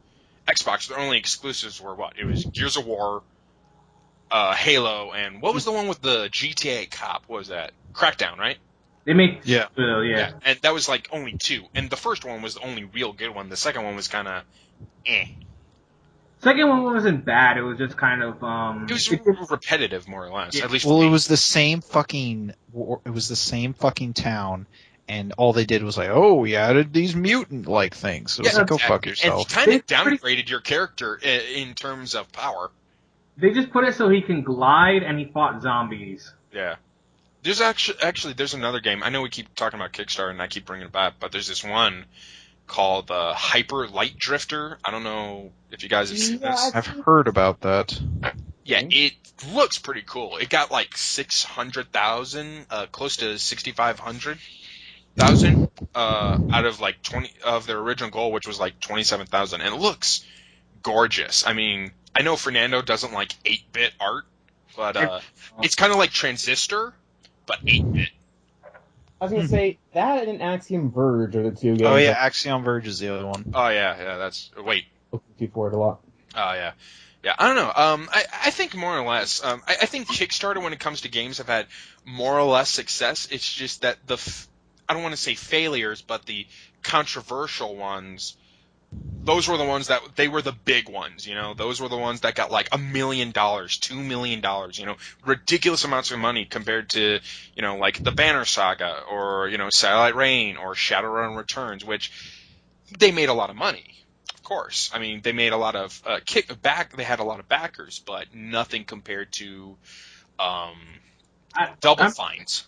Xbox, their only exclusives were what? It was Gears of War, Halo, and what was the one with the GTA cop? What was that? Crackdown, right? They make Yeah. yeah. And that was like only 2. And the first one was the only real good one. The second one was kind of Second one wasn't bad. It was just kind of It was repetitive, more or less. Yeah. At least. Well, it was the same fucking. It was the same fucking town, and all they did was like, oh, we added these mutant-like things. So it's like, go fuck And yourself. he kind of It's pretty- downgraded your character in terms of power. They just put it so he can glide and he fought zombies. Yeah. There's actually there's another game. I know we keep talking about Kickstarter and I keep bringing it back, but there's this one called Hyper Light Drifter. I don't know if you guys have seen this. I've heard about that. Yeah, it looks pretty cool. It got like 600,000, close to 6,500,000 out of like 20 of their original goal, which was like 27,000, and it looks gorgeous. I mean, I know Fernando doesn't like 8-bit art, but it's kind of like Transistor, but 8-bit. I was gonna say that and Axiom Verge are the two games. Oh yeah, Axiom Verge is the other one. Oh yeah, that's wait. Looking forward a lot. Oh yeah. Yeah, I don't know. I think more or less. I think Kickstarter, when it comes to games, have had more or less success. It's just that I don't want to say failures, but the controversial ones, those were the ones that they were the big ones. You know, those were the ones that got like $1 million, $2 million. You know, ridiculous amounts of money compared to like the Banner Saga or Satellite Rain or Shadowrun Returns, which they made a lot of money. Of course, I mean they made a lot of kickback. They had a lot of backers, but nothing compared to Double Fines.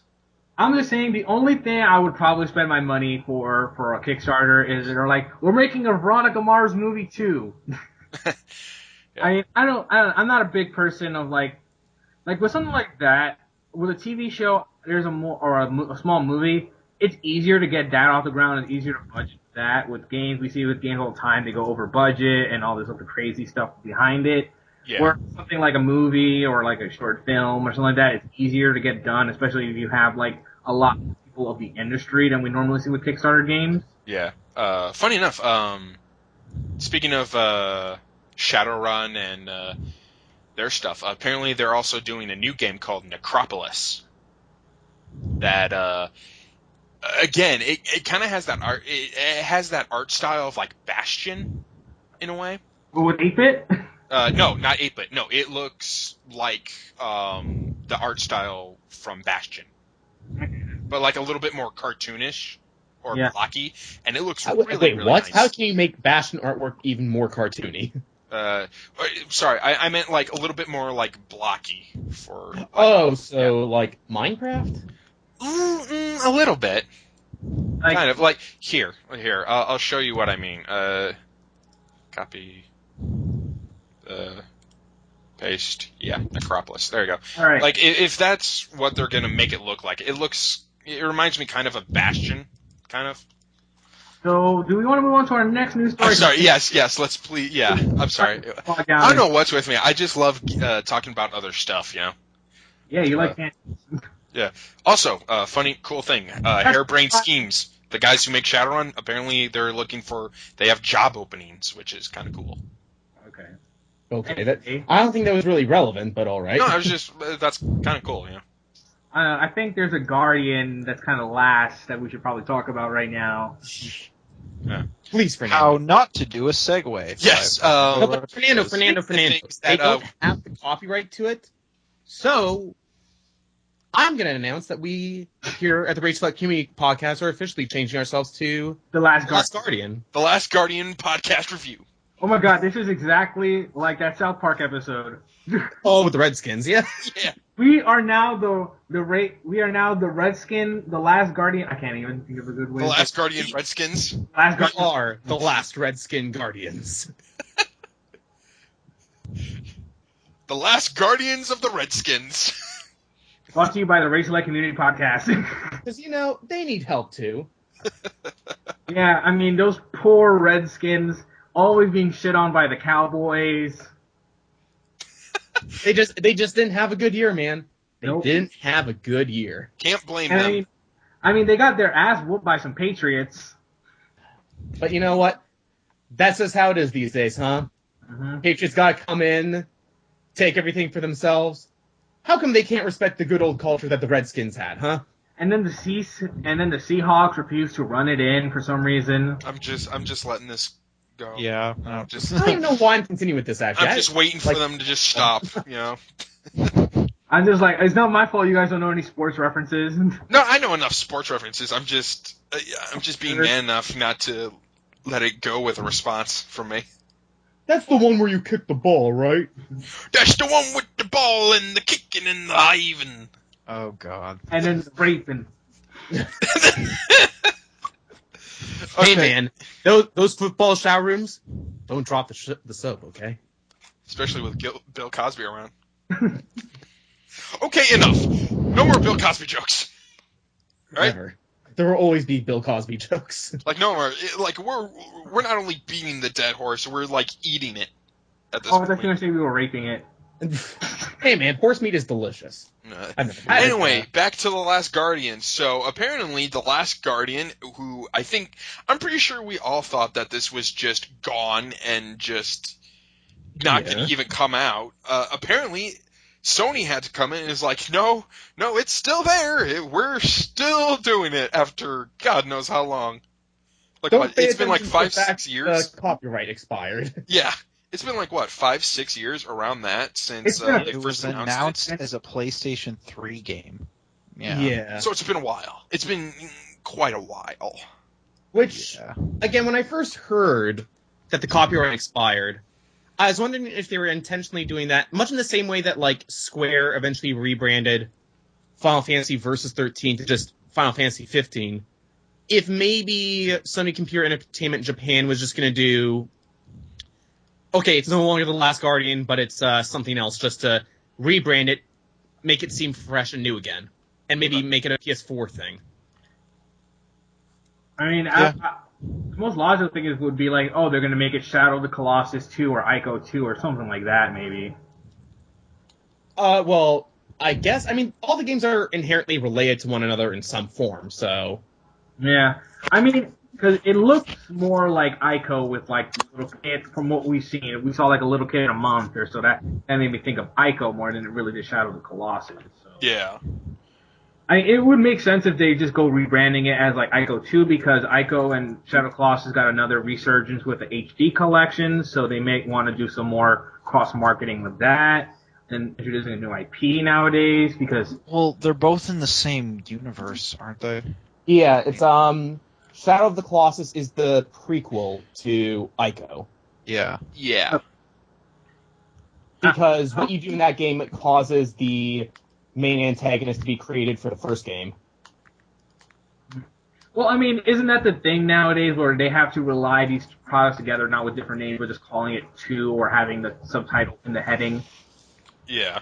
I'm just saying the only thing I would probably spend my money for a Kickstarter is they're like, we're making a Veronica Mars movie too. Yeah. I mean, I'm not a big person of like with something like that, with a TV show, there's a small movie, it's easier to get that off the ground, it's easier to budget that. With games, we see with games all the time, they go over budget and all this other crazy stuff behind it. Yeah. Or something like a movie or like a short film or something like that, it's easier to get done, especially if you have like a lot more people of the industry than we normally see with Kickstarter games. Yeah. Funny enough, speaking of Shadowrun and their stuff, apparently they're also doing a new game called Necropolis that again, it kind of has that art. It has that art style of like Bastion, in a way. With 8-bit? No, not 8-bit. No, it looks like the art style from Bastion, but like a little bit more cartoonish or blocky, and it looks really, Wait, really what? nice. How can you make Bastion artwork even more cartoony? Sorry, I meant like a little bit more like blocky for. Like Minecraft? A little bit, kind of like here. I'll show you what I mean. Copy. Paste. Yeah, Necropolis. There you go. All right. Like if that's what they're gonna make it look like, it reminds me kind of Bastion, kind of. So, do we want to move on to our next news story? I'm sorry. Yes. Let's please. Yeah. I'm sorry. I don't know what's with me. I just love talking about other stuff. You know. Yeah, you like that. Yeah. Also, funny, cool thing. Harebrained Schemes. The guys who make Shadowrun, apparently they have job openings, which is kind of cool. Okay. I don't think that was really relevant, but all right. No, that's kind of cool. Yeah. I think there's a Guardian that's kind of last that we should probably talk about right now. Yeah. Please, Fernando. How not to do a segue. Yes. But Fernando. That, They don't have the copyright to it, so I'm going to announce that we here at the Rage Select Community Podcast are officially changing ourselves to The Last Guardian. The Last Guardian podcast review. Oh my god, this is exactly like that South Park episode. Oh, with the Redskins, yeah. Yeah. We are now the Redskin, the Last Guardian. I can't even think of a good way. The Last Guardian Redskins. Last We Guardian. are the last Redskin Guardians. The Last Guardians of the Redskins. Brought to you by the Rage Select Community Podcast. Because, they need help too. Yeah, I mean, those poor Redskins always being shit on by the Cowboys. They just didn't have a good year, man. They Nope. didn't have a good year. Can't blame And them. I mean, they got their ass whooped by some Patriots. But you know what? That's just how it is these days, huh? Mm-hmm. Patriots gotta come in, take everything for themselves. How come they can't respect the good old culture that the Redskins had, huh? And then the Seahawks refused to run it in for some reason. I'm just letting this go. Yeah. I don't even know why I'm continuing with this, actually. I'm just waiting for them to just stop. I'm just like, it's not my fault you guys don't know any sports references. No, I know enough sports references. I'm just being man enough not to let it go with a response from me. That's the one where you kick the ball, right? That's the one with the ball and the kicking and the hiving. Oh God. And then raping. Hey, man, those football shower rooms, don't drop the soap, okay? Especially with Bill Cosby around. Okay, enough. No more Bill Cosby jokes. Right? Never. There will always be Bill Cosby jokes. Like no more. Like we're not only beating the dead horse, we're like eating it at this Oh, I thought you were point. going to say we were raping it. Hey, man, horse meat is delicious. Anyway, back to The Last Guardian. So apparently The Last Guardian, who I'm pretty sure we all thought that this was just gone and just not going to even come out. Apparently Sony had to come in and is like, no, it's still there. We're still doing it after God knows how long. Like it's been like 5-6 years. Copyright expired. Yeah. It's been like, 5-6 years around that since they It was first announced it. as a PlayStation 3 game. Yeah. Yeah. So it's been a while. It's been quite a while. Which, again, when I first heard that the copyright expired, I was wondering if they were intentionally doing that, much in the same way that, like, Square eventually rebranded Final Fantasy Versus 13 to just Final Fantasy 15. If maybe Sony Computer Entertainment Japan was just going to do, okay, it's no longer The Last Guardian, but it's something else, just to rebrand it, make it seem fresh and new again, and maybe make it a PS4 thing. I mean, the most logical thing would be like, oh, they're going to make it Shadow of the Colossus 2 or Ico 2 or something like that, maybe. Well, I guess, all the games are inherently related to one another in some form, so... Yeah. I mean, because it looks more like Ico with, like, little kids from what we've seen. We saw, like, a little kid and a monster, so that made me think of Ico more than it really did Shadow of the Colossus. So. Yeah. It would make sense if they just go rebranding it as like Ico 2 because Ico and Shadow Colossus got another resurgence with the HD collection, so they may want to do some more cross-marketing with that and introducing a new IP nowadays because... Well, they're both in the same universe, aren't they? Yeah, it's Shadow of the Colossus is the prequel to Ico. Yeah. Yeah. Because what you do in that game causes the main antagonist to be created for the first game. Well, I mean, isn't that the thing nowadays where they have to rely these products together, not with different names, but just calling it 2 or having the subtitle in the heading? Yeah.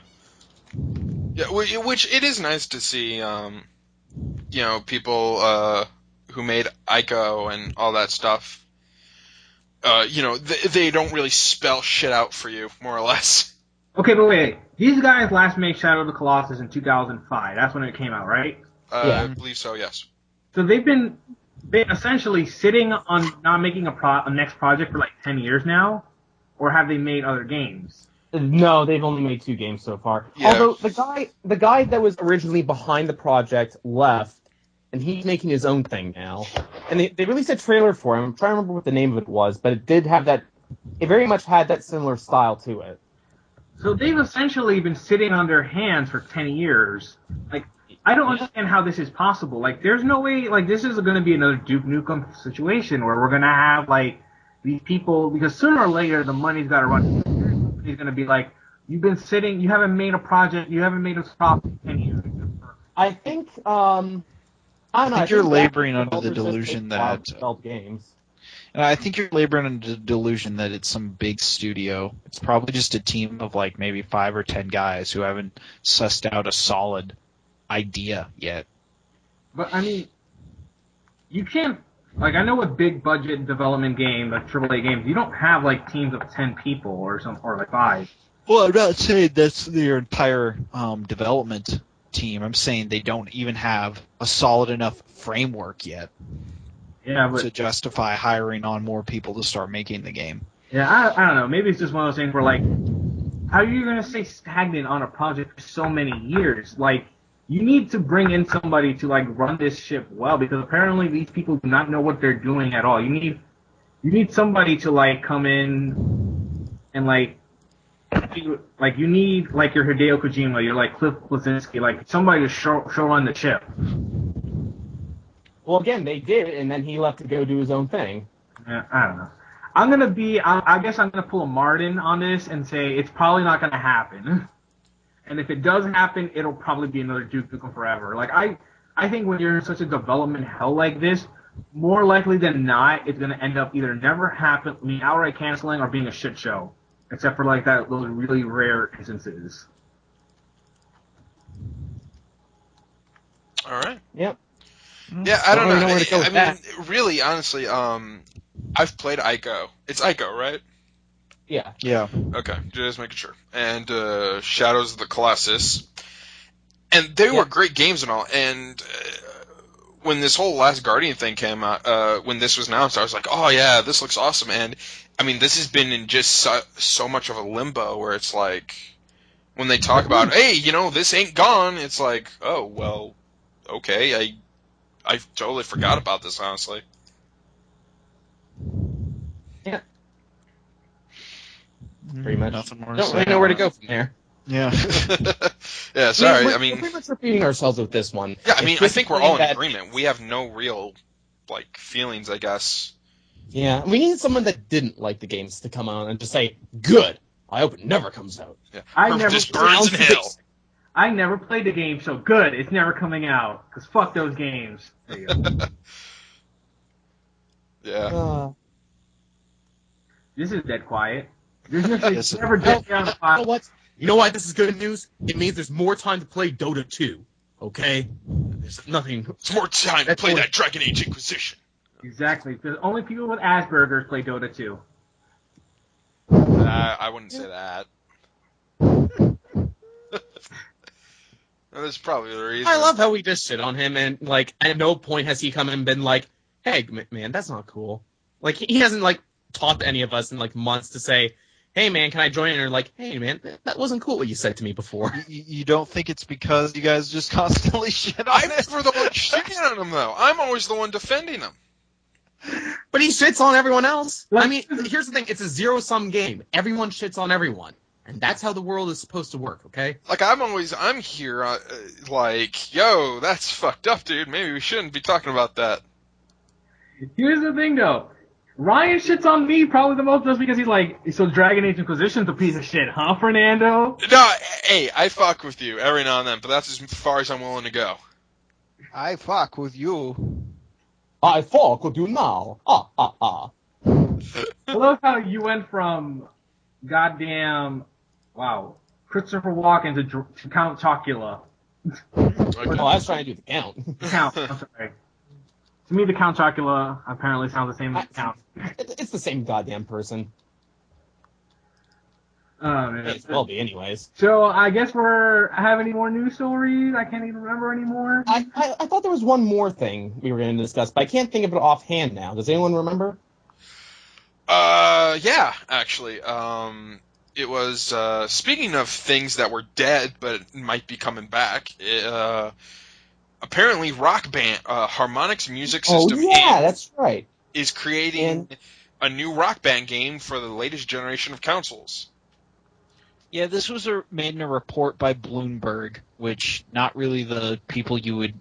Yeah, which it is nice to see, people who made Ico and all that stuff, they don't really spell shit out for you, more or less. Okay, but wait. These guys last made Shadow of the Colossus in 2005. That's when it came out, right? Yeah. I believe so, yes. So they've been essentially sitting on not making a next project for like 10 years now? Or have they made other games? No, they've only made 2 games so far. Yeah. Although the guy that was originally behind the project left, and he's making his own thing now. And they released a trailer for him. I'm trying to remember what the name of it was, but it did have that. It very much had that similar style to it. So they've essentially been sitting on their hands for 10 years. Like, I don't understand how this is possible. Like, there's no way, like, this is going to be another Duke Nukem situation where we're going to have, like, these people, because sooner or later the money's got to run. He's going to be like, you've been sitting, you haven't made a project, you haven't made a stop in 10 years. I think, I don't know. I think you're laboring under the developers delusion just that... develop games. And I think you're laboring under the delusion that it's some big studio. It's probably just a team of like maybe 5 or 10 guys who haven't sussed out a solid idea yet. But, I mean, you can't, like, I know with big budget development games, like AAA games, you don't have, like, teams of 10 people or like 5. Well, I'm not saying that's their entire development team. I'm saying they don't even have a solid enough framework yet. Yeah, but to justify hiring on more people to start making the game. yeah, I don't know. Maybe it's just one of those things where, like, how are you going to stay stagnant on a project for so many years? Like, you need to bring in somebody to, like, run this ship well, because apparently these people do not know what they're doing at all. You need somebody to, like, come in and, like, you need, like, your Hideo Kojima, your, like, Cliff Bleszinski, like, somebody to show run the ship. Well, again, they did, and then he left to go do his own thing. Yeah, I don't know. I guess I'm gonna pull a Martin on this and say it's probably not gonna happen. And if it does happen, it'll probably be another Duke Nukem Forever. Like, I think when you're in such a development hell like this, more likely than not, it's gonna end up either never happen, I mean, outright canceling, or being a shit show. Except for, like, those really rare instances. All right. Yep. Yeah, I don't know. really know where to go with I that. mean, really, honestly, I've played Ico. It's Ico, right? Yeah. Yeah. Okay, just making sure. And Shadows of the Colossus. And they were great games and all. And when this whole Last Guardian thing came out, when this was announced, I was like, oh yeah, this looks awesome. And, I mean, this has been in just so much of a limbo where it's like, when they talk about, hey, this ain't gone, it's like, oh, well, okay, I totally forgot about this, honestly. Yeah. Pretty much. Nothing more to Don't say. really know where to go from there. Yeah. Yeah, sorry, we're pretty much repeating ourselves with this one. Yeah, I mean, I think we're all in that- agreement. We have no real, like, feelings, I guess. Yeah, we need someone that didn't like the games to come on and just say, good, I hope it never comes out. Yeah. I Or never just burns in hell. I never played the game, so good, it's never coming out. Because fuck those games. There you go. Yeah. This is dead quiet. There's Yes, never dead on the You know pod. what? You know why this is good news? It means there's more time to play Dota 2. Okay? There's nothing. It's more time to play that Dragon Age Inquisition. Exactly, because only people with Asperger's play Dota 2. I wouldn't say that. That's probably the reason. I love how we just shit on him, and, like, at no point has he come in and been like, hey, man, that's not cool. Like, he hasn't, like, talked to any of us in, like, months to say, hey man, can I join? And they're like, hey man, that wasn't cool what you said to me before. You don't think it's because you guys just constantly shit on I'm it? never the one shitting on him, though. I'm always the one defending him. But he shits on everyone else. Like- I mean, here's the thing: it's a zero-sum game. Everyone shits on everyone, and that's how the world is supposed to work. Okay? Like, I'm here, like, yo, that's fucked up, dude. Maybe we shouldn't be talking about that. Here's the thing, though. Ryan shits on me probably the most just because he's like, so Dragon Age Inquisition's a piece of shit, huh, Fernando? No, hey, I fuck with you every now and then, but that's as far as I'm willing to go. I fuck with you. I fuck with you now. I love how you went from goddamn, wow, Christopher Walken to Count Chocula. Okay. Oh, I was trying to do the count. Count, I'm sorry. To me, the Count Chocula apparently sounds the same as the Count. It's the same goddamn person. Man. May as well be, anyways. So I guess we're have any more news stories? I can't even remember anymore. I thought there was one more thing we were going to discuss, but I can't think of it offhand now. Does anyone remember? Yeah, actually. It was, speaking of things that were dead but might be coming back, apparently Rock Band, Harmonix Music System Oh, yeah, Inc. that's right. is creating a new Rock Band game for the latest generation of consoles. Yeah, this was made in a report by Bloomberg, which not really the people you would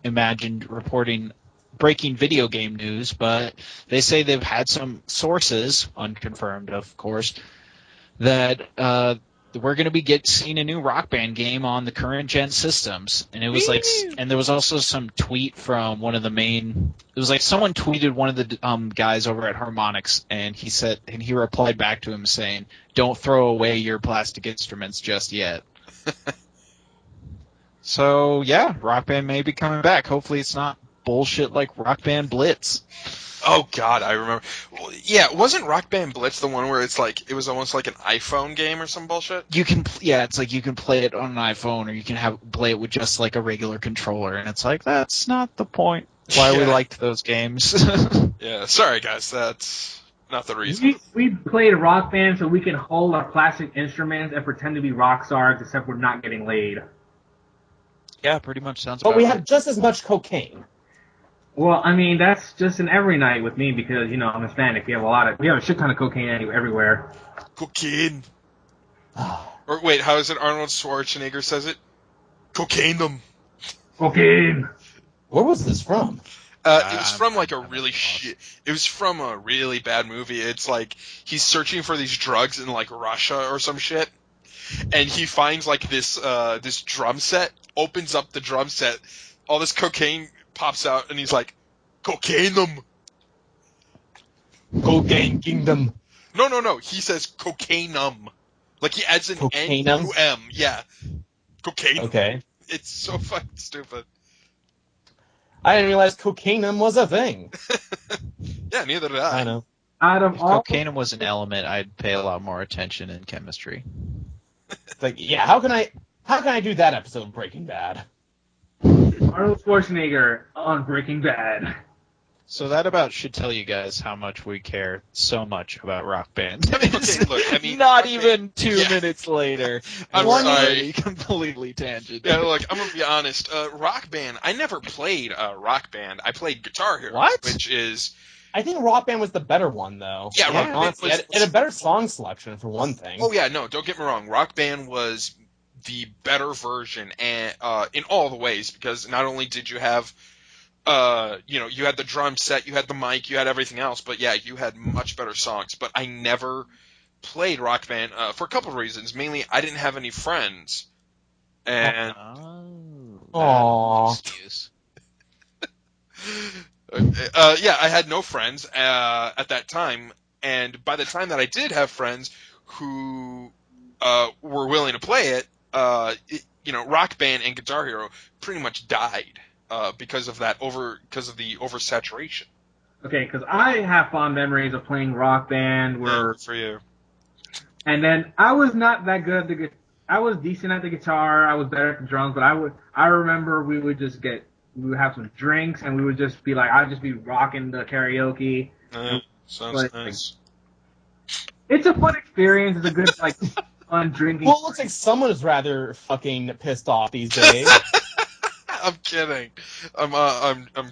imagine reporting breaking video game news, but they say they've had some sources, unconfirmed of course, that we're going to be seeing a new Rock Band game on the current gen systems. And it was like, and there was also some tweet from one of the main. It was like someone tweeted one of the guys over at Harmonix, and he said, and he replied back to him saying, "Don't throw away your plastic instruments just yet." So yeah, Rock Band may be coming back. Hopefully, it's not bullshit like Rock Band Blitz. Oh God, I remember. Well, yeah, wasn't Rock Band Blitz the one where it's like it was almost like an iPhone game or some bullshit? You can, yeah, it's like you can play it on an iPhone, or you can play it with just like a regular controller, and it's like that's not the point. Why we Yeah. liked those games. Yeah, sorry guys, that's not the reason. We played Rock Band so we can hold our plastic instruments and pretend to be rock stars, except we're not getting laid. Yeah, pretty much sounds. But about we right. have just as much cocaine. Well, I mean, that's just an every night with me because, you know, I'm Hispanic. We have a shit ton of cocaine everywhere. Cocaine. Or wait, how is it Arnold Schwarzenegger says it? Cocaine them. Cocaine! Where was this from? It was from like a I'm really lost. shit. It was from a really bad movie. It's like he's searching for these drugs in like Russia or some shit, and he finds like this this drum set. Opens up the drum set, all this cocaine pops out, and he's like, "Cocaine them." Cocaine Kingdom. No. He says cocaine-um. Like he adds an Cocaine-um? N-U-M. Yeah. Cocaine. Okay. It's so fucking stupid. I didn't realize cocaine was a thing. Yeah, neither did I. I know. Out of If all, cocaine was an element, I'd pay a lot more attention in chemistry. It's like, yeah, how can I do that episode of Breaking Bad? Arnold Schwarzenegger on Breaking Bad. So that about should tell you guys how much we care so much about Rock Band. I mean, Okay, look, I mean, not Rock even Band- 2 yeah. minutes later. I'm we're sorry. already completely tangent. Yeah, look, I'm gonna be honest. Rock Band. I never played Rock Band. I played Guitar Hero, What? which is I think Rock Band was the better one, though. Yeah, Like, Rock Band honestly, was- it had a better song selection, for one thing. oh yeah, no, don't get me wrong. Rock Band was the better version, and in all the ways, because not only did you have you had the drum set, you had the mic, you had everything else, but yeah, you had much better songs. But I never played Rock Band for a couple of reasons. Mainly, I didn't have any friends, and Aww. Excuse. yeah, I had no friends at that time. And by the time that I did have friends who were willing to play it, Rock Band and Guitar Hero pretty much died because of the oversaturation. Okay, because I have fond memories of playing Rock Band, where, For you. and then I was not that good at the. I was decent at the guitar. I was better at the drums, but I remember we would have some drinks and we would just be like, I'd just be rocking the karaoke. Sounds But- nice. It's a fun experience. It's a good, like, fun drinking. Well, it looks like someone is rather fucking pissed off these days. I'm kidding. I'm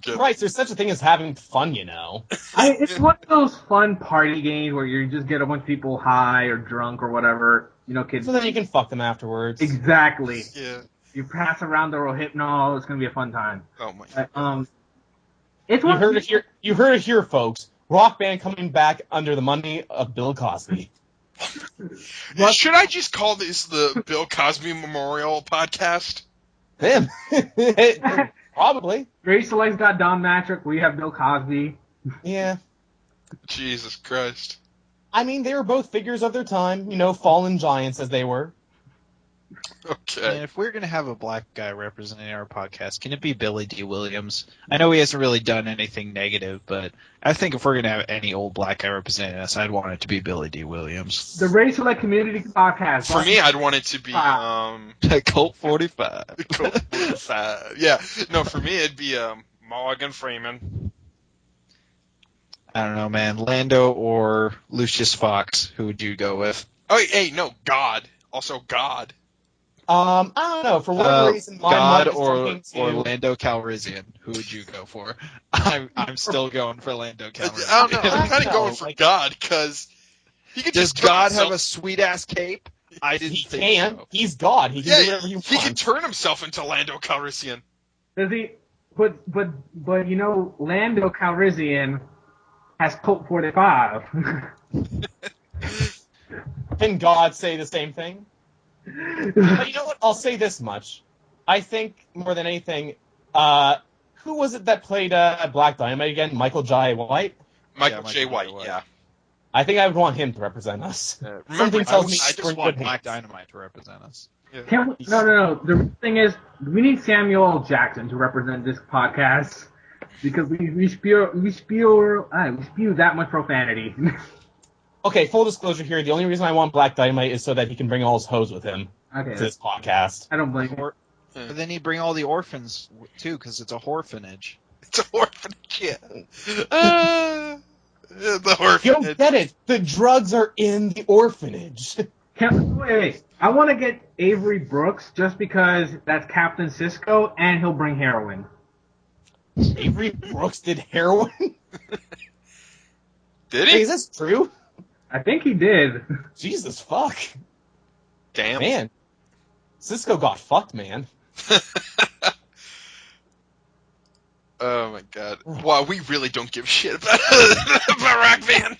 kidding. Right, there's such a thing as having fun, you know. It's one of those fun party games where you just get a bunch of people high or drunk or whatever. You know, kids. So then you can fuck them afterwards. Exactly. Yeah. You pass around the Rohypnol. It's gonna be a fun time. Oh my. It's You one. heard it here, folks. Rock Band coming back under the money of Bill Cosby. Should I just call this the Bill Cosby Memorial Podcast? Him. Probably. Grace Select's got Don Matrick. We have Bill Cosby. Yeah. Jesus Christ. I mean, they were both figures of their time, you know, fallen giants as they were. Okay. And if we're going to have a black guy representing our podcast, can it be Billy D. Williams? I know he hasn't really done anything negative, but I think if we're going to have any old black guy representing us, I'd want it to be Billy D. Williams. The Ray Select Community Podcast. For me, I'd want it to be Colt 45. Colt 45. Yeah. No, for me, it'd be Morgan Freeman. I don't know, man. Lando or Lucius Fox, who would you go with? Oh, hey, no, God. Also, God. I don't know. For whatever reason, my God mind is talking to... or Lando Calrissian, who would you go for? I'm still going for Lando Calrissian. I don't know. I'm kind of No, going for like- God because he could Does just turn God have himself- a sweet ass cape? I didn't He think can. so. He's God. He can do whatever he wants. he can turn himself into Lando Calrissian. Does he? But you know, Lando Calrissian has Colt 45. Can God say the same thing? But you know what? I'll say this much. I think, more than anything, who was it that played Black Dynamite again? Michael Jai White? Michael Michael J. White, J. White. yeah. I think I would want him to represent us. Remember, Something tells me I he's just in want good Black hands. Dynamite to represent us. No. The thing is, we need Samuel L. Jackson to represent this podcast because we spew that much profanity. Okay, full disclosure here. The only reason I want Black Dynamite is so that he can bring all his hoes with him to Okay, this podcast. I don't blame you. But then he'd bring all the orphans too, because it's a orphanage. It's an orphanage, yeah. The You orphanage. don't get it. The drugs are in the orphanage. Wait. I want to get Avery Brooks just because that's Captain Cisco, and he'll bring heroin. Avery Brooks did heroin? Did Hey, he? is this true? I think he did. Jesus fuck. Damn. Man. Cisco got fucked, man. Oh my god. Wow, we really don't give a shit about, about Rock Band.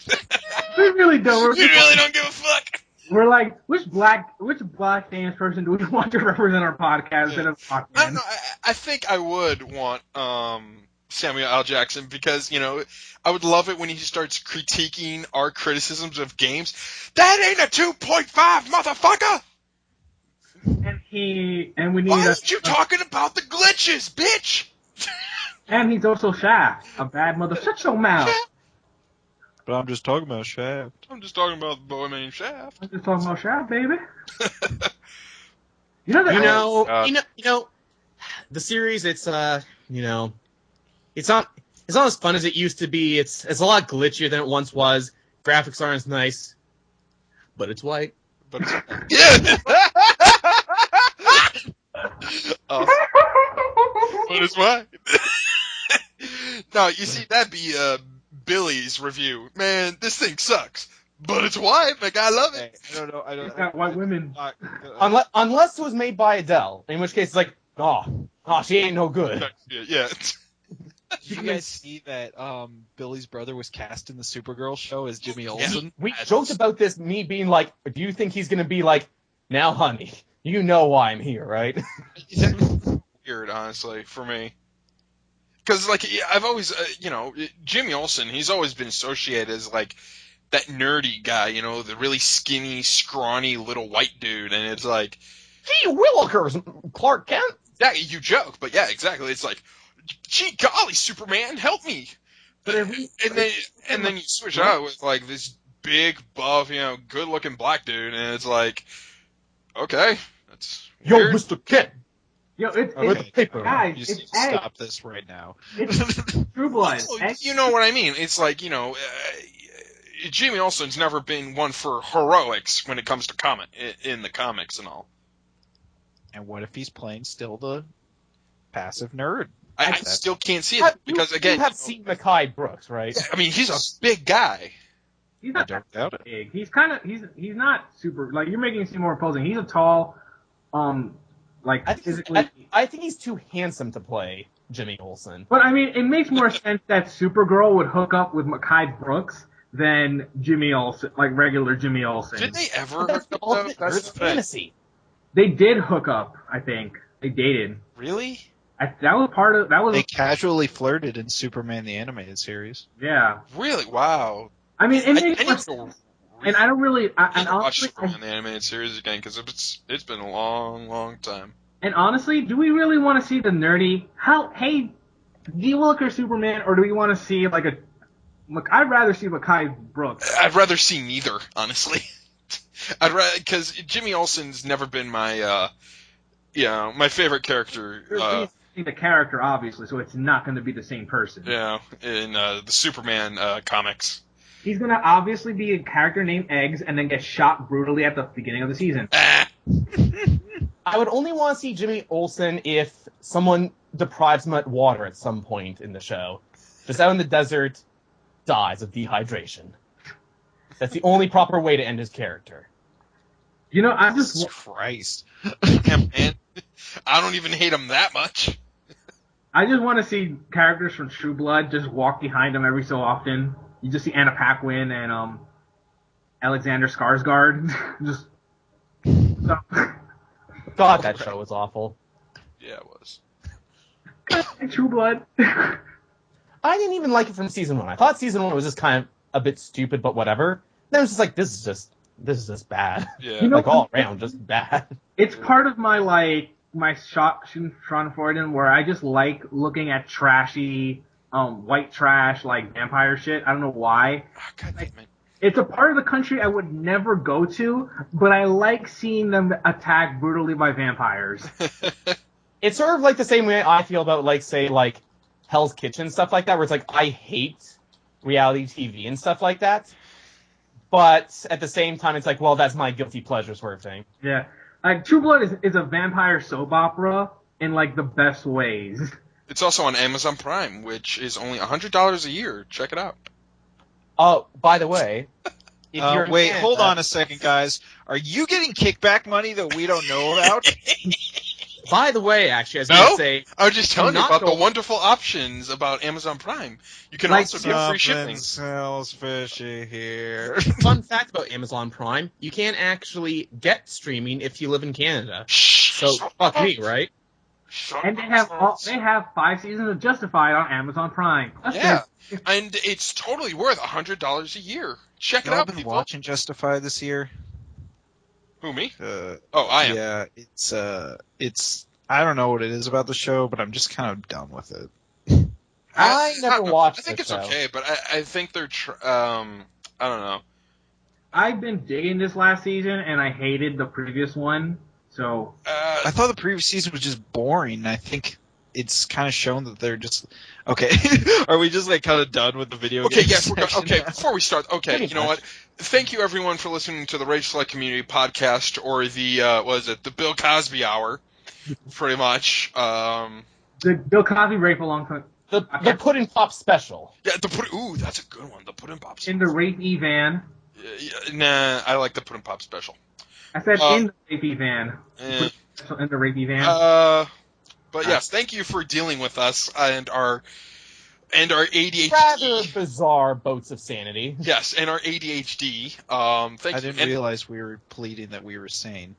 We really don't. We really don't give a fuck. We're like, which black famous person do we want to represent our podcast instead of I don't know. I think I would want Samuel L. Jackson because, you know, I would love it when he starts critiquing our criticisms of games. That ain't a 2.5, motherfucker! And we need Why aren't you talking about the glitches, bitch? and he's also Shaft, a bad mother. Shut your mouth. But I'm just talking about Shaft. I'm just talking about the boy named Shaft. I'm just talking about Shaft, baby. You know that. You know, the series. It's you know, it's not as fun as it used to be. It's a lot glitchier than it once was. Graphics aren't as nice, but it's white. But yeah. But it's why. No, you see, that'd be Billy's review. Man, this thing sucks, but it's white. Like, I love it. I don't know. I don't. It's got white women. Unless it was made by Adele, in which case it's like, oh, she ain't no good. Yeah. Did you guys see that Billy's brother was cast in the Supergirl show as Jimmy Olsen? We joked about this, me being like, do you think he's going to be like, now, honey, you know why I'm here, right? Weird, honestly, for me. Because, like, I've always, you know, Jimmy Olsen, he's always been associated as, like, that nerdy guy, you know, the really skinny, scrawny little white dude, and it's like... Gee willikers, Clark Kent! Yeah, you joke, but yeah, exactly. It's like, gee golly, Superman, help me! But And then you switch out with, like, this big, buff, you know, good-looking black dude, and it's like, okay, that's Yo, weird. Mr. Kent! Yo, With the Okay. paper. guys, You it's just need to egg. stop this right now. It's True Blood. Well, you know what I mean? It's like, you know, Jimmy Olsen's never been one for heroics when it comes to in the comics and all. And what if he's playing still the passive nerd? I still can't see it because again, you have seen Mekhi Brooks, right? I mean, he's a big guy. He's I not don't that doubt it. big. He's kind of he's not super like you're making him seem more imposing. He's a tall, physically. I think he's too handsome to play Jimmy Olsen. But I mean, it makes more sense that Supergirl would hook up with Mekhi Brooks than Jimmy Olsen, like regular Jimmy Olsen. Did they ever? But that's the ultimate That's nerd the thing. fantasy. They did hook up. I think they dated. Really? That was part of that was. They casually flirted in Superman the Animated Series. Yeah. Really? Wow. I mean, it I makes need more to go sense. And I don't really. I need to watch Honestly, Superman the animated series again because it's been a long time. and honestly, do we really want to see the nerdy? Hey, do you look at Superman, or do we want to see like a? I'd rather see Mekhi Brooks. I'd rather see neither, honestly. I'd rather because Jimmy Olsen's never been my my favorite character. You're seeing the character, obviously, so it's not going to be the same person. In the Superman comics. He's going to obviously be a character named Eggs and then get shot brutally at the beginning of the season. Ah. I would only want to see Jimmy Olsen if someone deprives him of water at some point in the show. Just out in the desert, dies of dehydration. That's the only proper way to end his character. You know, Jesus Christ. Damn, man. I don't even hate him that much. I just want to see characters from True Blood just walk behind him every so often. You just see Anna Paquin and Alexander Skarsgård. just God, that show was awful. Yeah, it was. True Blood. I didn't even like it from season 1. I thought season 1 was just kind of a bit stupid, but whatever. Then it was just like, this is just bad. Yeah. You know, Like all around, just bad. It's part of my my Schadenfreude where I just like looking at trashy, white trash like vampire shit. I don't know why. Oh, God damn it. It's a part of the country I would never go to, but I like seeing them attacked brutally by vampires. It's sort of like the same way I feel about, like, say, like, Hell's Kitchen, stuff like that, where it's like, I hate reality TV and stuff like that. But at the same time, it's like, well, that's my guilty pleasure sort of thing. Yeah. Like, True Blood is a vampire soap opera in, like, the best ways. It's also on Amazon Prime, which is only $100 a year. Check it out. Oh, by the way, if you're in Wait, Canada- hold on a second, guys. Are you getting kickback money that we don't know about? By the way, actually, I was No? going to say, I was just telling you Not about the go- wonderful options about Amazon Prime. You can Like also get free shipping. Smells fishy here. fun fact about Amazon Prime, you can't actually get streaming if you live in Canada. So, fuck me, right? And they have 5 seasons of Justified on Amazon Prime. That's Yeah, good. and it's totally worth $100 a year. Check it Y'all out, been people. watching Justified this year? Who, me? Oh, I am. Yeah, it's. I don't know what it is about the show, but I'm just kind of done with it. I never watched I think the it's show. okay, but I think they're. I don't know. I've been digging this last season, and I hated the previous one. So I thought the previous season was just boring. I think it's kind of shown that they're just okay. Are we just like kind of done with the video? Okay, game yes, section okay. now? Before we start, okay, Pretty you know much. what? Thank you everyone for listening to the Rage Select Community Podcast, or the the Bill Cosby Hour, pretty much. the Bill Cosby rape along The Puddin' Pop special. Yeah, that's a good one. The Puddin' Pops. in the rape van. Nah, I like the Puddin' Pop special. I said Uh, in the rape van. Eh. In the rape van. But yes, thank you for dealing with us and our ADHD. Rather bizarre boats of sanity. Yes, and our ADHD. Thank I you. didn't And- realize we were pleading that we were sane.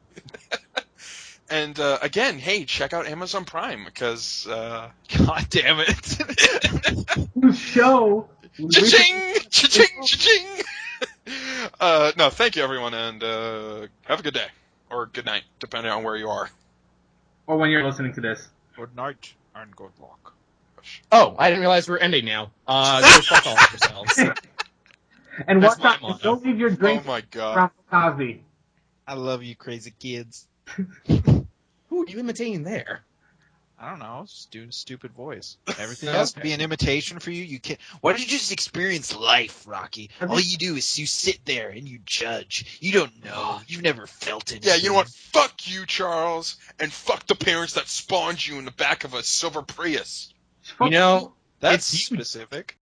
And again, hey, check out Amazon Prime because God damn it! Whose show? cha-ching, cha-ching, cha-ching. No, thank you everyone, and have a good day or good night, depending on where you are. Or when you're listening to this. Good night and good luck. Oh, I didn't realize we're ending now. Go fuck all of yourselves. And That's watch my out! motto. Don't leave your Oh drink my god. around Cosby. I love you, crazy kids. Who are you imitating there? I don't know. I was just doing a stupid voice. Everything has to be an imitation for you. You can't. Why don't you just experience life, Rocky? All you do is you sit there and you judge. You don't know. You've never felt it. Yeah, you know what? Fuck you, Charles, and fuck the parents that spawned you in the back of a silver Prius. You know, That's it's you. specific.